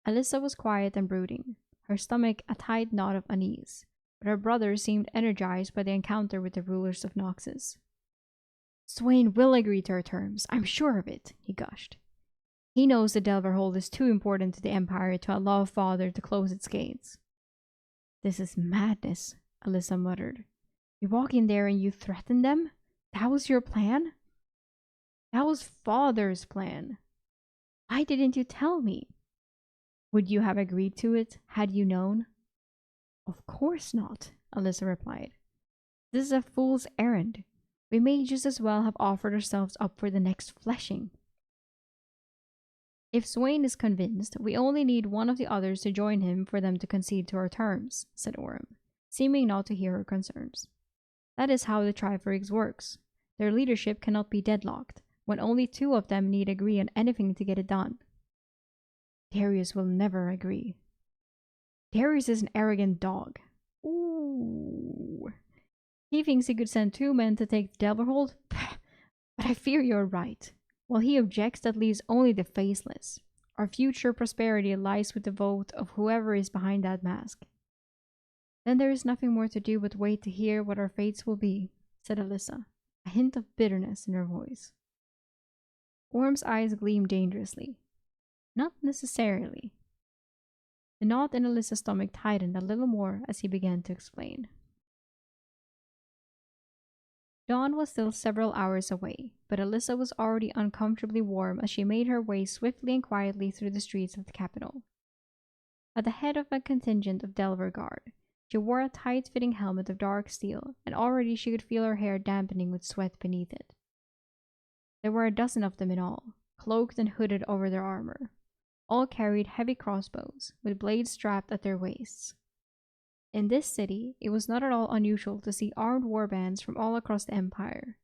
Alyssa was quiet and brooding, her stomach a tight knot of unease, but her brother seemed energized by the encounter with the rulers of Noxus. Swain will agree to our terms, I'm sure of it, he gushed. He knows the Delverhold is too important to the Empire to allow Father to close its gates. This is madness, Alyssa muttered. You walk in there and you threaten them? That was your plan? That was Father's plan. Why didn't you tell me? Would you have agreed to it, had you known? Of course not, Alyssa replied. This is a fool's errand. We may just as well have offered ourselves up for the next fleshing. If Swain is convinced, we only need one of the others to join him for them to concede to our terms, said Orem, seeming not to hear her concerns. That is how the Triforix works. Their leadership cannot be deadlocked, when only two of them need agree on anything to get it done. Darius will never agree. Darius is an arrogant dog. Ooh. He thinks he could send 2 men to take the Delverhold? But I fear you're right. While he objects, that leaves only the faceless. Our future prosperity lies with the vote of whoever is behind that mask. Then there is nothing more to do but wait to hear what our fates will be, said Alyssa, a hint of bitterness in her voice. Orm's eyes gleamed dangerously. Not necessarily. The knot in Alyssa's stomach tightened a little more as he began to explain. Dawn was still several hours away, but Alyssa was already uncomfortably warm as she made her way swiftly and quietly through the streets of the capital. At the head of a contingent of Delver Guard, she wore a tight-fitting helmet of dark steel, and already she could feel her hair dampening with sweat beneath it. There were a dozen of them in all, cloaked and hooded over their armor. All carried heavy crossbows, with blades strapped at their waists. In this city, it was not at all unusual to see armed warbands from all across the Empire.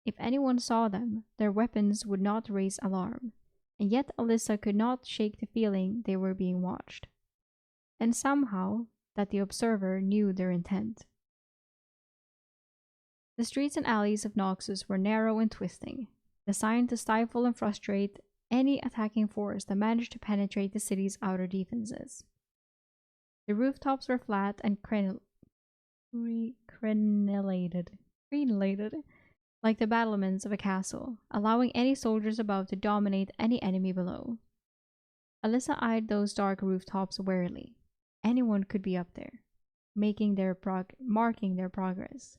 If anyone saw them, their weapons would not raise alarm, and yet Alyssa could not shake the feeling they were being watched. And somehow, that the observer knew their intent. The streets and alleys of Noxus were narrow and twisting, designed to stifle and frustrate any attacking force that managed to penetrate the city's outer defenses. The rooftops were flat and crenellated, like the battlements of a castle, allowing any soldiers above to dominate any enemy below. Alyssa eyed those dark rooftops warily. Anyone could be up there, marking their progress.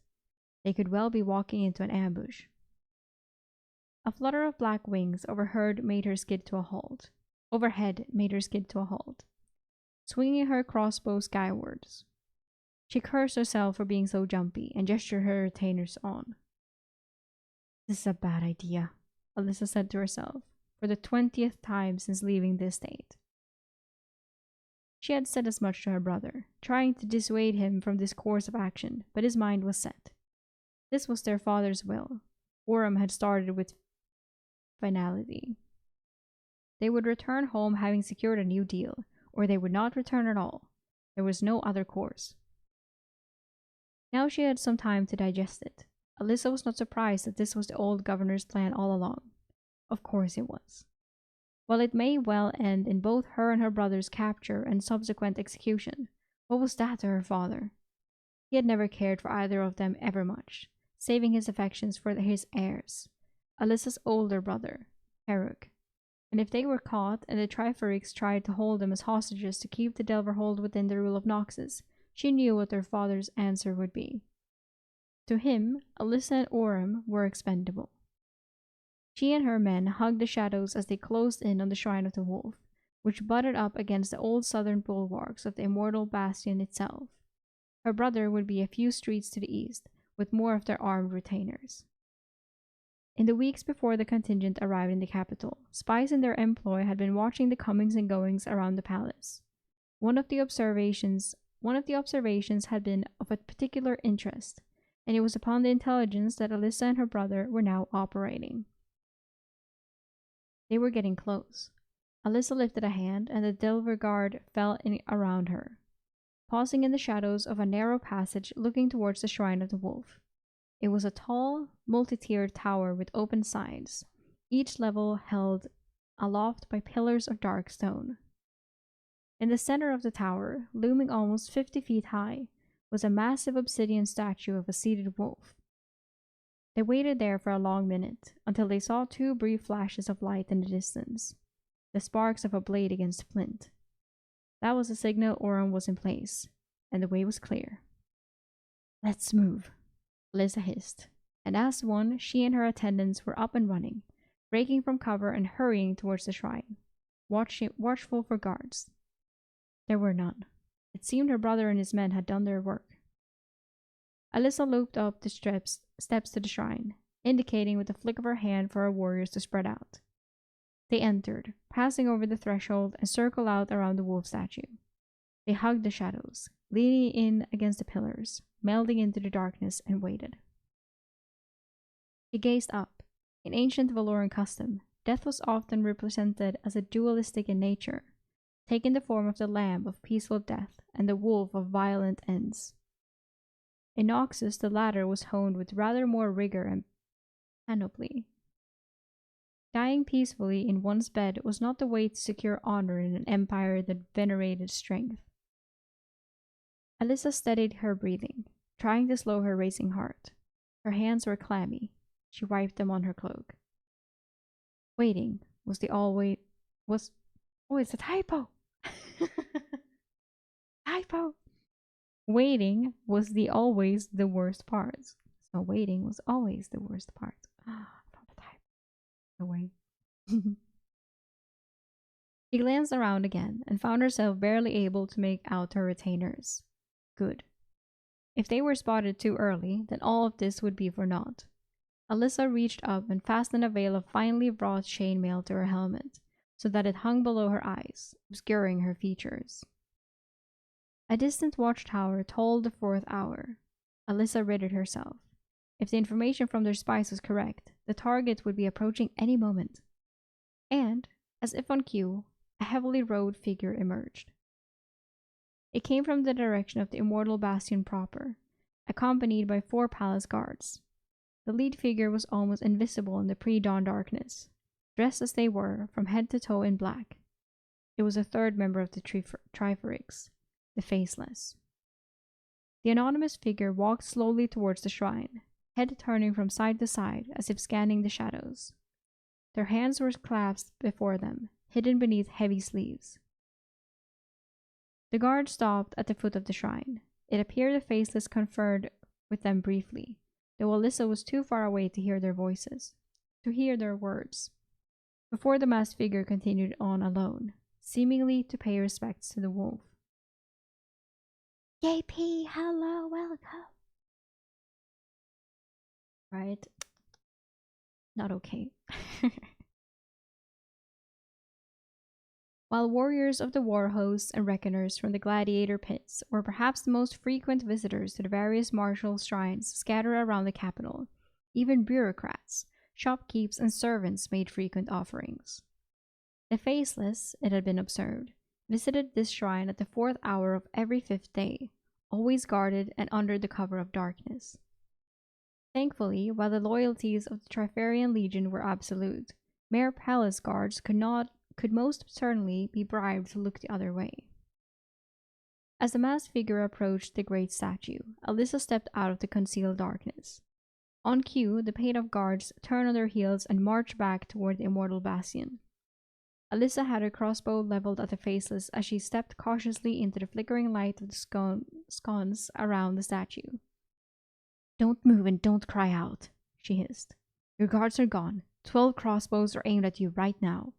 They could well be walking into an ambush. A flutter of black wings overhead made her skid to a halt. Swinging her crossbow skywards. She cursed herself for being so jumpy and gestured her retainers on. This is a bad idea, Alyssa said to herself, for the 20th time since leaving the estate. She had said as much to her brother, trying to dissuade him from this course of action, but his mind was set. This was their father's will. Orem had started with finality. They would return home having secured a new deal, or they would not return at all. There was no other course. Now she had some time to digest it. Alyssa was not surprised that this was the old governor's plan all along. Of course it was. While it may well end in both her and her brother's capture and subsequent execution, what was that to her father? He had never cared for either of them ever much, saving his affections for his heirs, Alyssa's older brother, Herrick. And if they were caught and the Triforix tried to hold them as hostages to keep the Delverhold within the rule of Noxus, she knew what their father's answer would be. To him, Alyssa and Orem were expendable. She and her men hugged the shadows as they closed in on the Shrine of the Wolf, which butted up against the old southern bulwarks of the immortal bastion itself. Her brother would be a few streets to the east, with more of their armed retainers. In the weeks before the contingent arrived in the capital, spies in their employ had been watching the comings and goings around the palace. One of the observations had been of a particular interest, and it was upon the intelligence that Alyssa and her brother were now operating. They were getting close. Alyssa lifted a hand, and the Delver Guard fell in around her, pausing in the shadows of a narrow passage looking towards the Shrine of the Wolf. It was a tall, multi-tiered tower with open sides, each level held aloft by pillars of dark stone. In the center of the tower, looming almost 50 feet high, was a massive obsidian statue of a seated wolf. They waited there for a long minute, until they saw two brief flashes of light in the distance, the sparks of a blade against flint. That was a signal Orem was in place, and the way was clear. "Let's move," Alyssa hissed, and as one, she and her attendants were up and running, breaking from cover and hurrying towards the shrine, watchful for guards. There were none. It seemed her brother and his men had done their work. Alyssa looped up the steps to the shrine, indicating with a flick of her hand for her warriors to spread out. They entered, passing over the threshold and circled out around the wolf statue. They hugged the shadows, leaning in against the pillars, melding into the darkness, and waited. He gazed up. In ancient Valoran custom, death was often represented as a dualistic in nature, taking the form of the lamb of peaceful death and the wolf of violent ends. In Noxus, the latter was honed with rather more rigor and panoply. Dying peacefully in one's bed was not the way to secure honor in an empire that venerated strength. Alyssa steadied her breathing, trying to slow her racing heart. Her hands were clammy. She wiped them on her cloak. Waiting was the always was. Oh, it's a typo. Typo. Waiting was always the worst part. So waiting was always the worst part. I found a typo. No way. She glanced around again and found herself barely able to make out her retainers. Good. If they were spotted too early, then all of this would be for naught. Alyssa reached up and fastened a veil of finely wrought chainmail to her helmet, so that it hung below her eyes, obscuring her features. A distant watchtower tolled the 4th hour. Alyssa ridded herself. If the information from their spies was correct, the target would be approaching any moment. And, as if on cue, a heavily robed figure emerged. It came from the direction of the Immortal Bastion proper, accompanied by 4 palace guards. The lead figure was almost invisible in the pre-dawn darkness, dressed as they were, from head to toe in black. It was a third member of the Triforix, the Faceless. The anonymous figure walked slowly towards the shrine, head turning from side to side as if scanning the shadows. Their hands were clasped before them, hidden beneath heavy sleeves. The guard stopped at the foot of the shrine. It appeared the Faceless conferred with them briefly, though Alyssa was too far away to hear their voices, to hear their words, before the masked figure continued on alone, seemingly to pay respects to the wolf. JP, hello, welcome. Right? Not okay. While warriors of the war hosts and reckoners from the gladiator pits were perhaps the most frequent visitors to the various martial shrines scattered around the capital, even bureaucrats, shopkeepers, and servants made frequent offerings. The Faceless, it had been observed, visited this shrine at the 4th hour of every 5th day, always guarded and under the cover of darkness. Thankfully, while the loyalties of the Trifarian Legion were absolute, mere palace guards could most certainly be bribed to look the other way. As the masked figure approached the great statue, Alyssa stepped out of the concealed darkness. On cue, the paid off guards turned on their heels and marched back toward the Immortal Bastion. Alyssa had her crossbow leveled at the Faceless as she stepped cautiously into the flickering light of the sconce around the statue. "Don't move and don't cry out," she hissed. "Your guards are gone. 12 crossbows are aimed at you right now."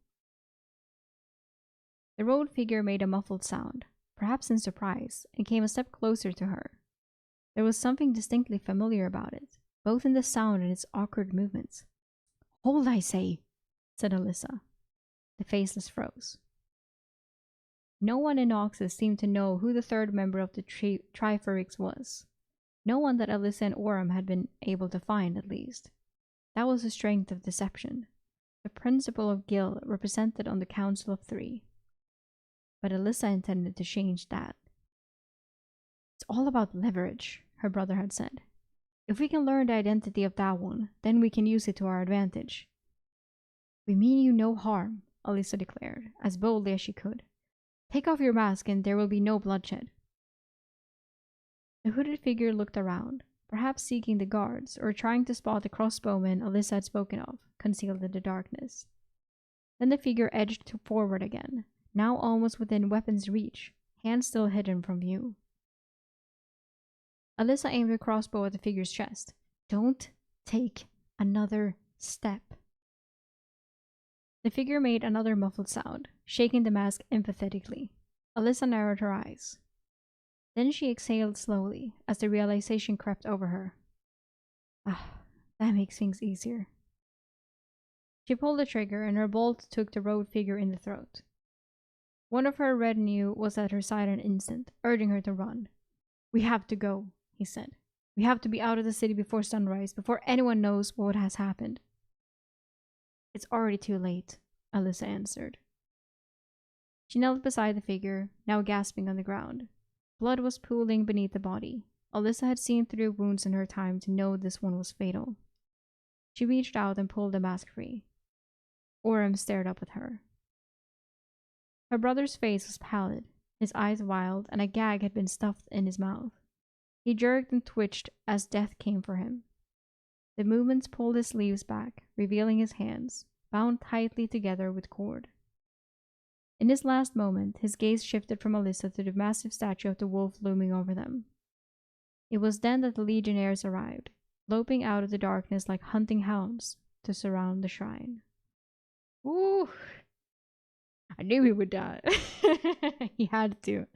The robed figure made a muffled sound, perhaps in surprise, and came a step closer to her. There was something distinctly familiar about it, both in the sound and its awkward movements. "Hold, I say," said Alyssa. The Faceless froze. No one in Noxus seemed to know who the third member of the Triforix was. No one that Alyssa and Orem had been able to find, at least. That was the strength of deception, the principle of guilt represented on the Council of Three. But Alyssa intended to change that. "It's all about leverage," her brother had said. "If we can learn the identity of that one, then we can use it to our advantage." "We mean you no harm," Alyssa declared, as boldly as she could. Take off your mask and there will be no bloodshed. The hooded figure looked around, perhaps seeking the guards or trying to spot the crossbowmen Alyssa had spoken of, concealed in the darkness. Then the figure edged forward again, now almost within weapon's reach, hands still hidden from view. Alyssa aimed her crossbow at the figure's chest. Don't take another step. The figure made another muffled sound, shaking the mask emphatically. Alyssa narrowed her eyes. Then she exhaled slowly as the realization crept over her. Ah, that makes things easier. She pulled the trigger and her bolt took the robed figure in the throat. One of her retinue was at her side an instant, urging her to run. We have to go, he said. We have to be out of the city before sunrise, before anyone knows what has happened. It's already too late, Alyssa answered. She knelt beside the figure, now gasping on the ground. Blood was pooling beneath the body. Alyssa had seen through wounds in her time to know this one was fatal. She reached out and pulled the mask free. Orem stared up at her. Her brother's face was pallid, his eyes wild, and a gag had been stuffed in his mouth. He jerked and twitched as death came for him. The movements pulled his sleeves back, revealing his hands, bound tightly together with cord. In his last moment, his gaze shifted from Alyssa to the massive statue of the wolf looming over them. It was then that the legionnaires arrived, loping out of the darkness like hunting hounds to surround the shrine. Ooh! I knew he would die. He had to.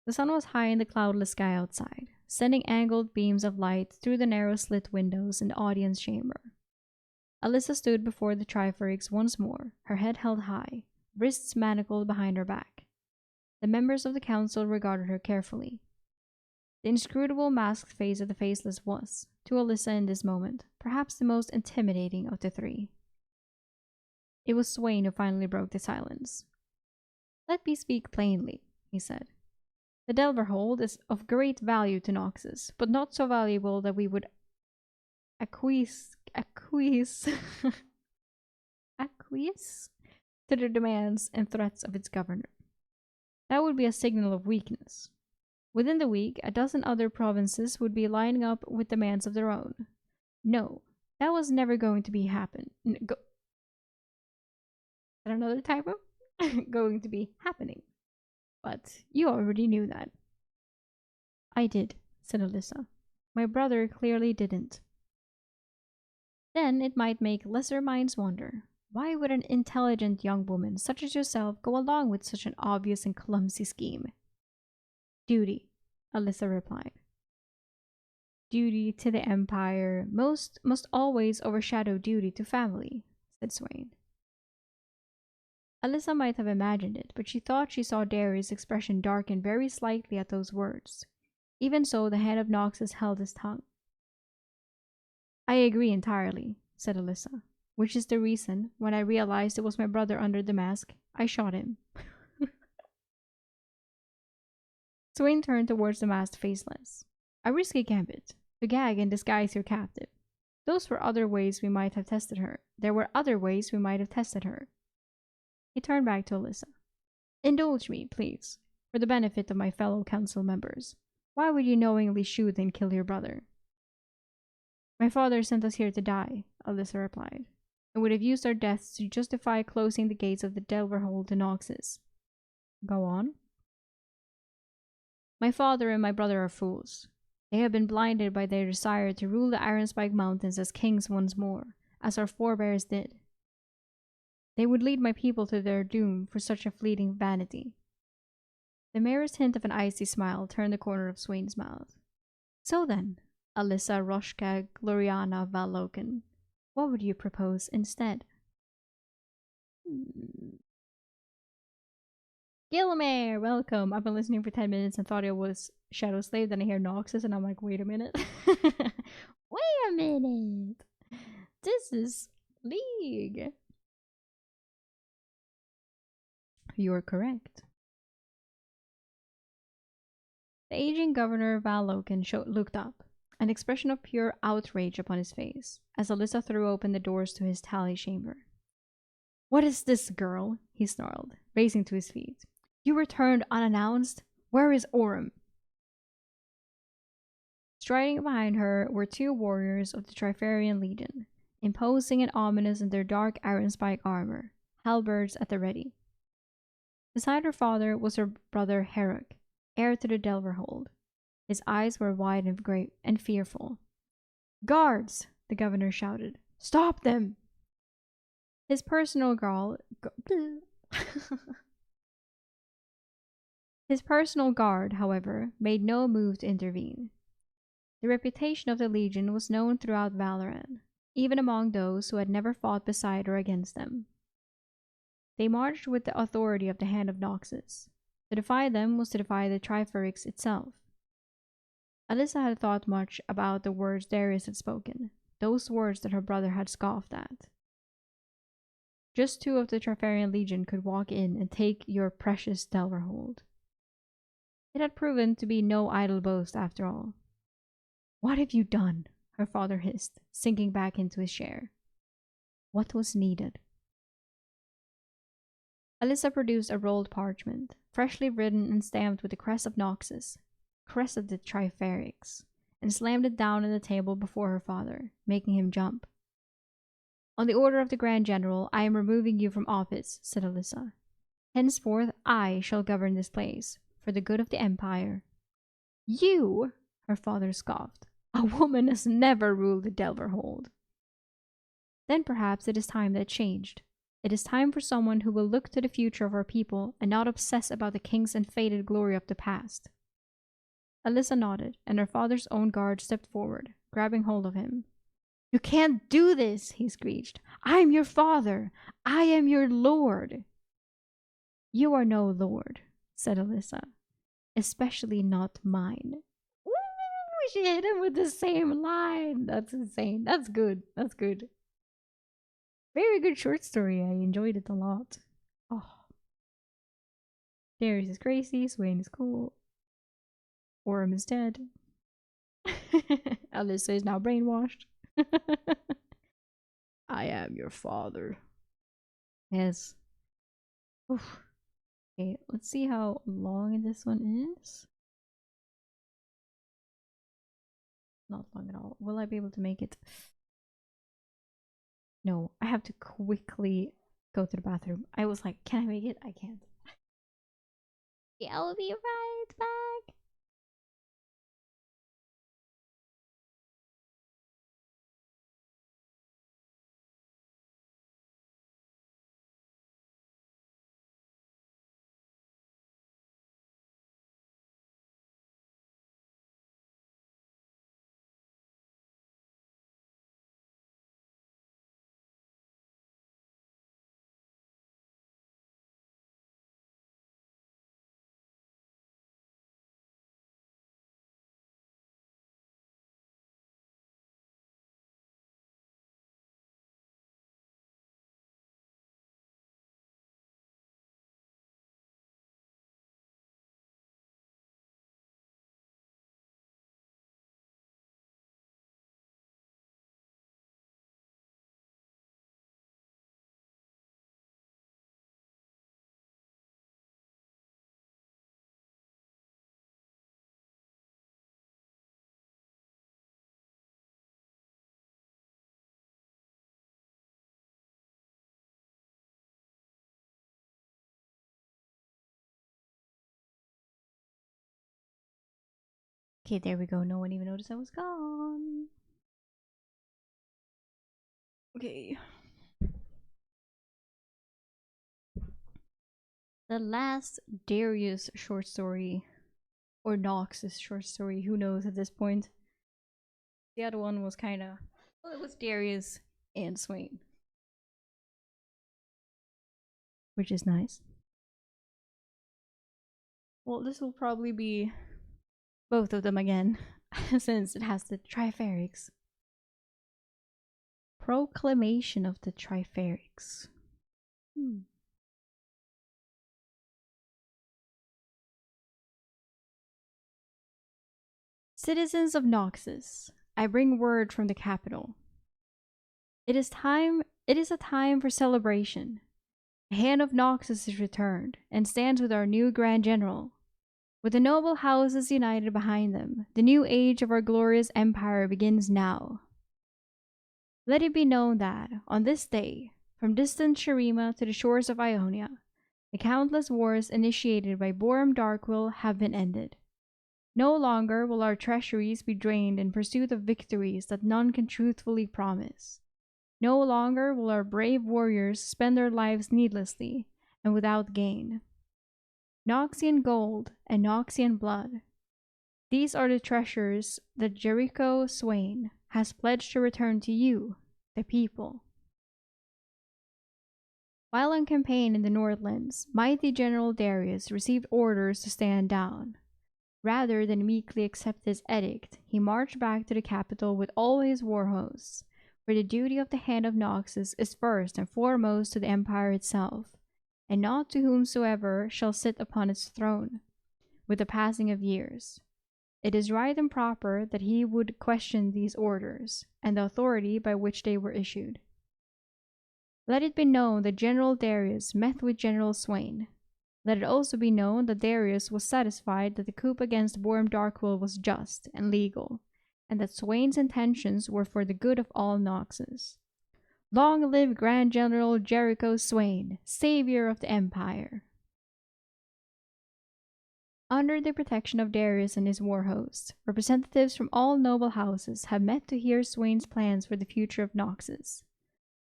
The sun was high in the cloudless sky outside, sending angled beams of light through the narrow slit windows in the audience chamber. Alyssa stood before the Triferix once more, her head held high, wrists manacled behind her back. The members of the council regarded her carefully. The inscrutable masked face of the Faceless was, to Alyssa in this moment, perhaps the most intimidating of the three. It was Swain who finally broke the silence. Let me speak plainly, he said. The Delverhold is of great value to Noxus, but not so valuable that we would acquiesce to the demands and threats of its governor. That would be a signal of weakness. Within the week, a dozen other provinces would be lining up with demands of their own. No, that was never going to be another typo? Going to be happening. But you already knew that. I did, said Alyssa. My brother clearly didn't. Then it might make lesser minds wonder, why would an intelligent young woman such as yourself go along with such an obvious and clumsy scheme? Duty, Alyssa replied. Duty to the Empire must always overshadow duty to family, said Swain. Alyssa might have imagined it, but she thought she saw Darius' expression darken very slightly at those words. Even so, the head of Noxus held his tongue. I agree entirely, said Alyssa, which is the reason, when I realized it was my brother under the mask, I shot him. Swain turned towards the masked Faceless. A risky gambit, to gag and disguise your captive. Those were other ways we might have tested her. There were other ways we might have tested her. He turned back to Alyssa. Indulge me, please, for the benefit of my fellow council members. Why would you knowingly shoot and kill your brother? My father sent us here to die, Alyssa replied, and would have used our deaths to justify closing the gates of the Delverhold to Noxus. Go on. My father and my brother are fools. They have been blinded by their desire to rule the Ironspike Mountains as kings once more, as our forebears did. They would lead my people to their doom for such a fleeting vanity. The merest hint of an icy smile turned the corner of Swain's mouth. So then, Alyssa Roshka Gloriana Valoken, what would you propose instead? Gilmere, welcome! I've been listening for 10 minutes and thought it was Shadow Slave, then I hear Noxus and I'm like, wait a minute. Wait a minute! This is League! You're correct. The aging governor Valoken looked up, an expression of pure outrage upon his face, as Alyssa threw open the doors to his tally chamber. What is this, girl? He snarled, racing to his feet. You returned unannounced? Where is Orem? Striding behind her were two warriors of the Trifarian Legion, imposing and ominous in their dark iron spike armor, halberds at the ready. Beside her father was her brother Herrick, heir to the Delverhold. His eyes were wide and great and fearful. Guards! The governor shouted. Stop them! His personal His personal guard, however, made no move to intervene. The reputation of the Legion was known throughout Valoran, even among those who had never fought beside or against them. They marched with the authority of the Hand of Noxus. To defy them was to defy the Triferix itself. Alyssa had thought much about the words Darius had spoken, those words that her brother had scoffed at. Just two of the Trifarian Legion could walk in and take your precious Delverhold. It had proven to be no idle boast after all. What have you done? Her father hissed, sinking back into his chair. What was needed? Alyssa produced a rolled parchment, freshly written and stamped with the crest of Noxus, crest of the Triferix, and slammed it down on the table before her father, making him jump. On the order of the Grand General, I am removing you from office, said Alyssa. Henceforth, I shall govern this place, for the good of the Empire. You, her father scoffed. A woman has never ruled the Delverhold. Then perhaps it is time that changed. It is time for someone who will look to the future of our people and not obsess about the kings and faded glory of the past. Alyssa nodded, and her father's own guard stepped forward, grabbing hold of him. You can't do this, he screeched. I am your father. I am your lord. You are no lord, said Alyssa. Especially not mine. Woo! She hit him with the same line. That's insane. That's good. That's good. Very good short story. I enjoyed it a lot. Oh. Darius is crazy. Swain is cool. Orem is dead. Alyssa is now brainwashed. I am your father. Yes. Oof. Okay, let's see how long this one is. Not long at all. Will I be able to make it? No, I have to quickly go to the bathroom. I was like, can I make it? I can't. Yeah, I'll be right back. Okay, there we go. No one even noticed I was gone. Okay. The last Darius short story, or Nox's short story, who knows at this point. The other one was kind of, well, it was Darius and Swain, which is nice. Well, this will probably be both of them again, since it has the Triferix. Proclamation of the Triferix. Citizens of Noxus, I bring word from the capital. It is a time for celebration. The hand of Noxus is returned, and stands with our new Grand General. With the noble houses united behind them, the new age of our glorious empire begins now. Let it be known that, on this day, from distant Shurima to the shores of Ionia, the countless wars initiated by Boram Darkwill have been ended. No longer will our treasuries be drained in pursuit of victories that none can truthfully promise. No longer will our brave warriors spend their lives needlessly and without gain. Noxian gold and Noxian blood. These are the treasures that Jericho Swain has pledged to return to you, the people. While on campaign in the Northlands, mighty General Darius received orders to stand down. Rather than meekly accept his edict, he marched back to the capital with all his war hosts, for the duty of the Hand of Noxus is first and foremost to the empire itself, and not to whomsoever shall sit upon its throne. With the passing of years, it is right and proper that he would question these orders, and the authority by which they were issued. Let it be known that General Darius met with General Swain. Let it also be known that Darius was satisfied that the coup against Boram Darkwill was just and legal, and that Swain's intentions were for the good of all Noxus. Long live Grand General Jericho Swain, savior of the Empire! Under the protection of Darius and his war host, representatives from all noble houses have met to hear Swain's plans for the future of Noxus.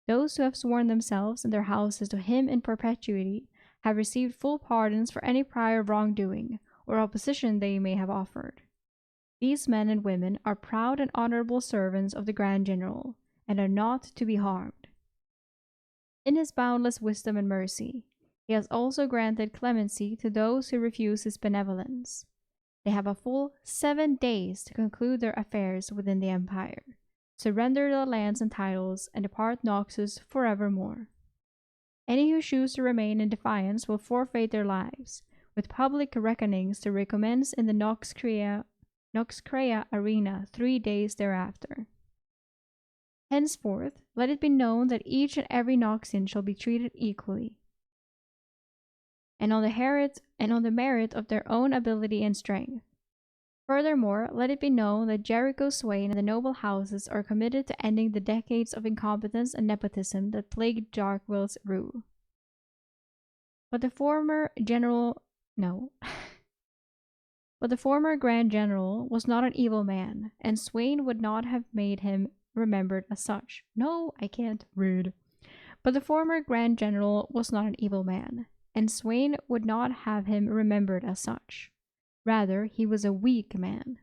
Those who have sworn themselves and their houses to him in perpetuity have received full pardons for any prior wrongdoing or opposition they may have offered. These men and women are proud and honorable servants of the Grand General, and are not to be harmed. In his boundless wisdom and mercy, he has also granted clemency to those who refuse his benevolence. They have a full 7 days to conclude their affairs within the Empire, surrender their lands and titles, and depart Noxus forevermore. Any who choose to remain in defiance will forfeit their lives, with public reckonings to recommence in the Noxcrea arena 3 days thereafter. Henceforth, let it be known that each and every Noxian shall be treated equally, and on the merit of their own ability and strength. Furthermore, let it be known that Jericho Swain and the noble houses are committed to ending the decades of incompetence and nepotism that plagued Darkwill's rule. But the former Grand General was not an evil man, and Swain would not have made him remembered as such. No, I can't read. But the former Grand General was not an evil man, and Swain would not have him remembered as such. Rather, he was a weak man,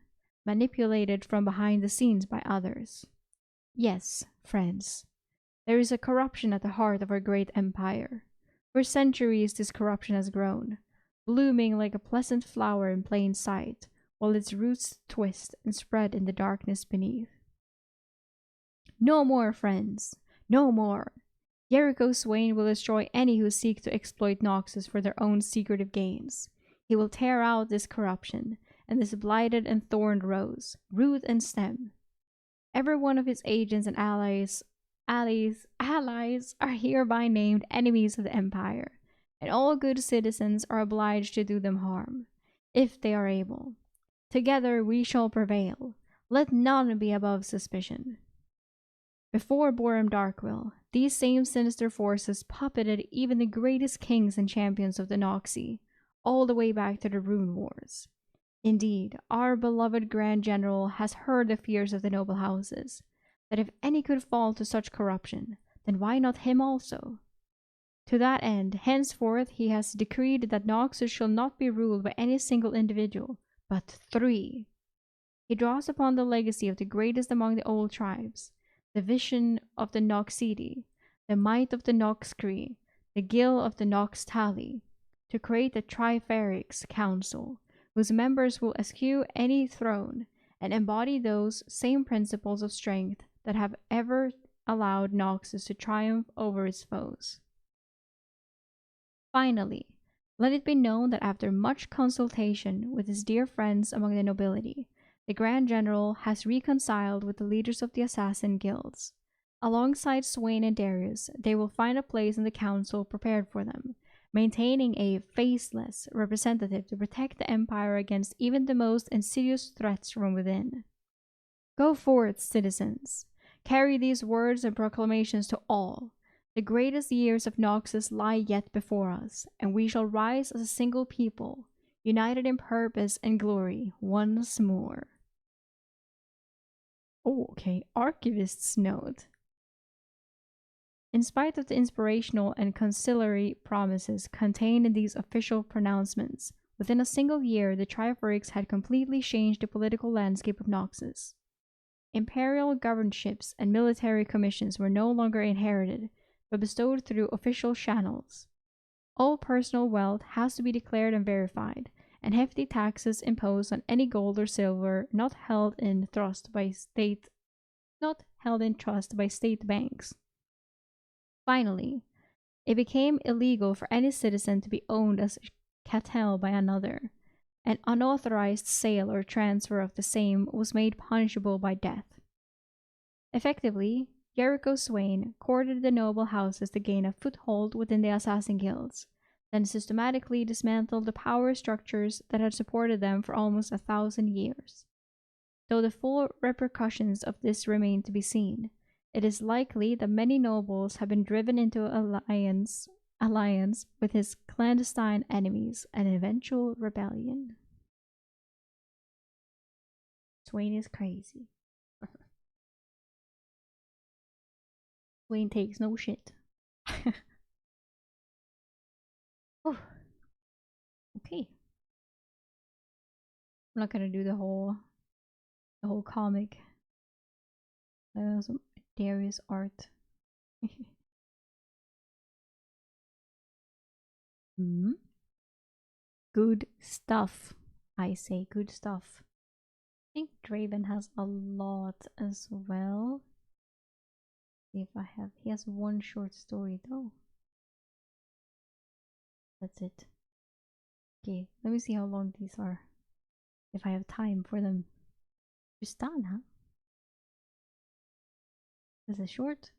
manipulated from behind the scenes by others. Yes, friends, there is a corruption at the heart of our great empire. For centuries this corruption has grown, blooming like a pleasant flower in plain sight, while its roots twist and spread in the darkness beneath. No more, friends, no more! Jericho Swain will destroy any who seek to exploit Noxus for their own secretive gains. He will tear out this corruption, and this blighted and thorned rose, root and stem. Every one of his agents and allies are hereby named enemies of the Empire, and all good citizens are obliged to do them harm, if they are able. Together we shall prevail. Let none be above suspicion. Before Boram Darkwill, these same sinister forces puppeted even the greatest kings and champions of the Noxie, all the way back to the Rune Wars. Indeed, our beloved Grand General has heard the fears of the noble houses, that if any could fall to such corruption, then why not him also? To that end, henceforth he has decreed that Noxus shall not be ruled by any single individual, but 3. He draws upon the legacy of the greatest among the old tribes, the vision of the Noxidi, the might of the Noxcree, the guild of the Noxtali, to create a Triferix Council, whose members will eschew any throne and embody those same principles of strength that have ever allowed Noxus to triumph over its foes. Finally, let it be known that after much consultation with his dear friends among the nobility, the Grand General has reconciled with the leaders of the assassin guilds. Alongside Swain and Darius, they will find a place in the council prepared for them, maintaining a faceless representative to protect the Empire against even the most insidious threats from within. Go forth, citizens. Carry these words and proclamations to all. The greatest years of Noxus lie yet before us, and we shall rise as a single people, united in purpose and glory once more. Oh, okay. Archivist's note. In spite of the inspirational and conciliatory promises contained in these official pronouncements, within a single year the Triforix had completely changed the political landscape of Noxus. Imperial governorships and military commissions were no longer inherited, but bestowed through official channels. All personal wealth has to be declared and verified, and hefty taxes imposed on any gold or silver not held in trust by state banks. Finally, it became illegal for any citizen to be owned as chattel by another. An unauthorized sale or transfer of the same was made punishable by death. Effectively, Jericho Swain courted the noble houses to gain a foothold within the assassin guilds, then systematically dismantled the power structures that had supported them for almost 1,000 years. Though the full repercussions of this remain to be seen, it is likely that many nobles have been driven into alliance with his clandestine enemies and eventual rebellion. Swain is crazy. Swain takes no shit. Oh, okay. I'm not gonna do the whole comic. Some Darius art. Good stuff. I say good stuff. I think Draven has a lot as well. See if I have. He has one short story though. That's it. Okay, let me see how long these are. If I have time for them. Just done, huh? This is short.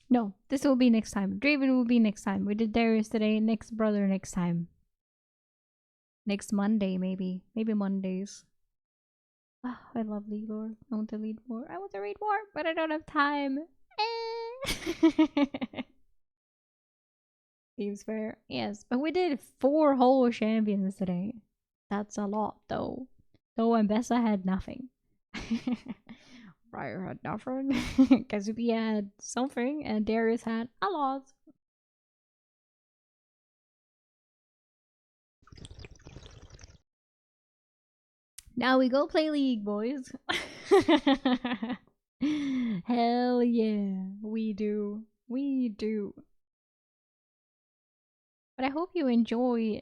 No, this will be next time. Draven will be next time. We did Darius today. Next brother next time. Next Monday, maybe. Maybe Mondays. Oh, I love League Lore. I want to read more. I want to read more, but I don't have time. Seems fair. Yes, but we did 4 whole champions today. That's a lot, though. Though Ambessa had nothing. Briar had nothing. Cassiopeia had something, and Darius had a lot. Now we go play League, boys. Hell yeah, we do. We do. But I hope you enjoy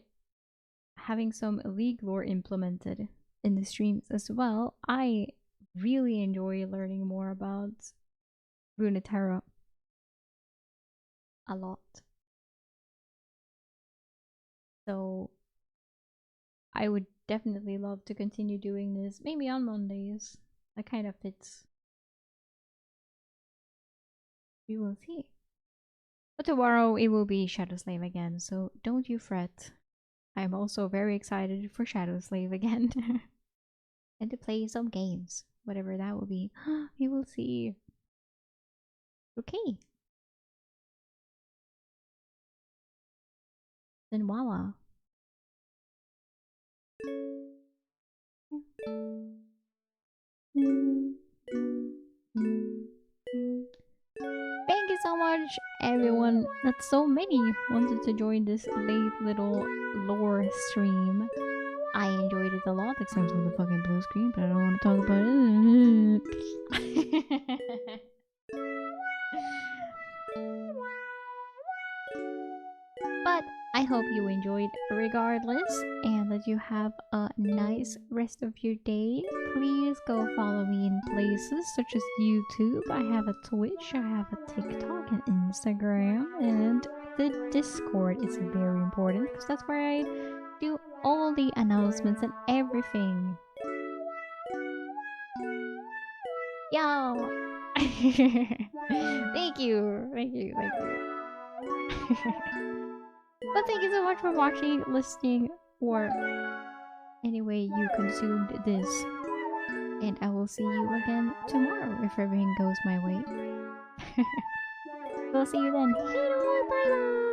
having some League lore implemented in the streams as well. I really enjoy learning more about Runeterra. A lot. So I would definitely love to continue doing this, maybe on Mondays. That kind of fits. We will see. But tomorrow it will be Shadowslave again, so don't you fret. I'm also very excited for Shadowslave again. And to play some games, whatever that will be. We will see. Okay. Then voila. Thank you so much, everyone. That's so many wanted to join this late little lore stream. I enjoyed it a lot, except for the fucking blue screen, but I don't want to talk about it. But I hope you enjoyed regardless, and that you have a nice rest of your day. Please go follow me in places such as YouTube. I have a Twitch, I have a TikTok and Instagram, and the Discord is very important because that's where I do all the announcements and everything. Yo! Thank you! Thank you, thank you. But thank you so much for watching, listening, or any way you consumed this. And I will see you again tomorrow if everything goes my way. We'll see you then. Bye bye!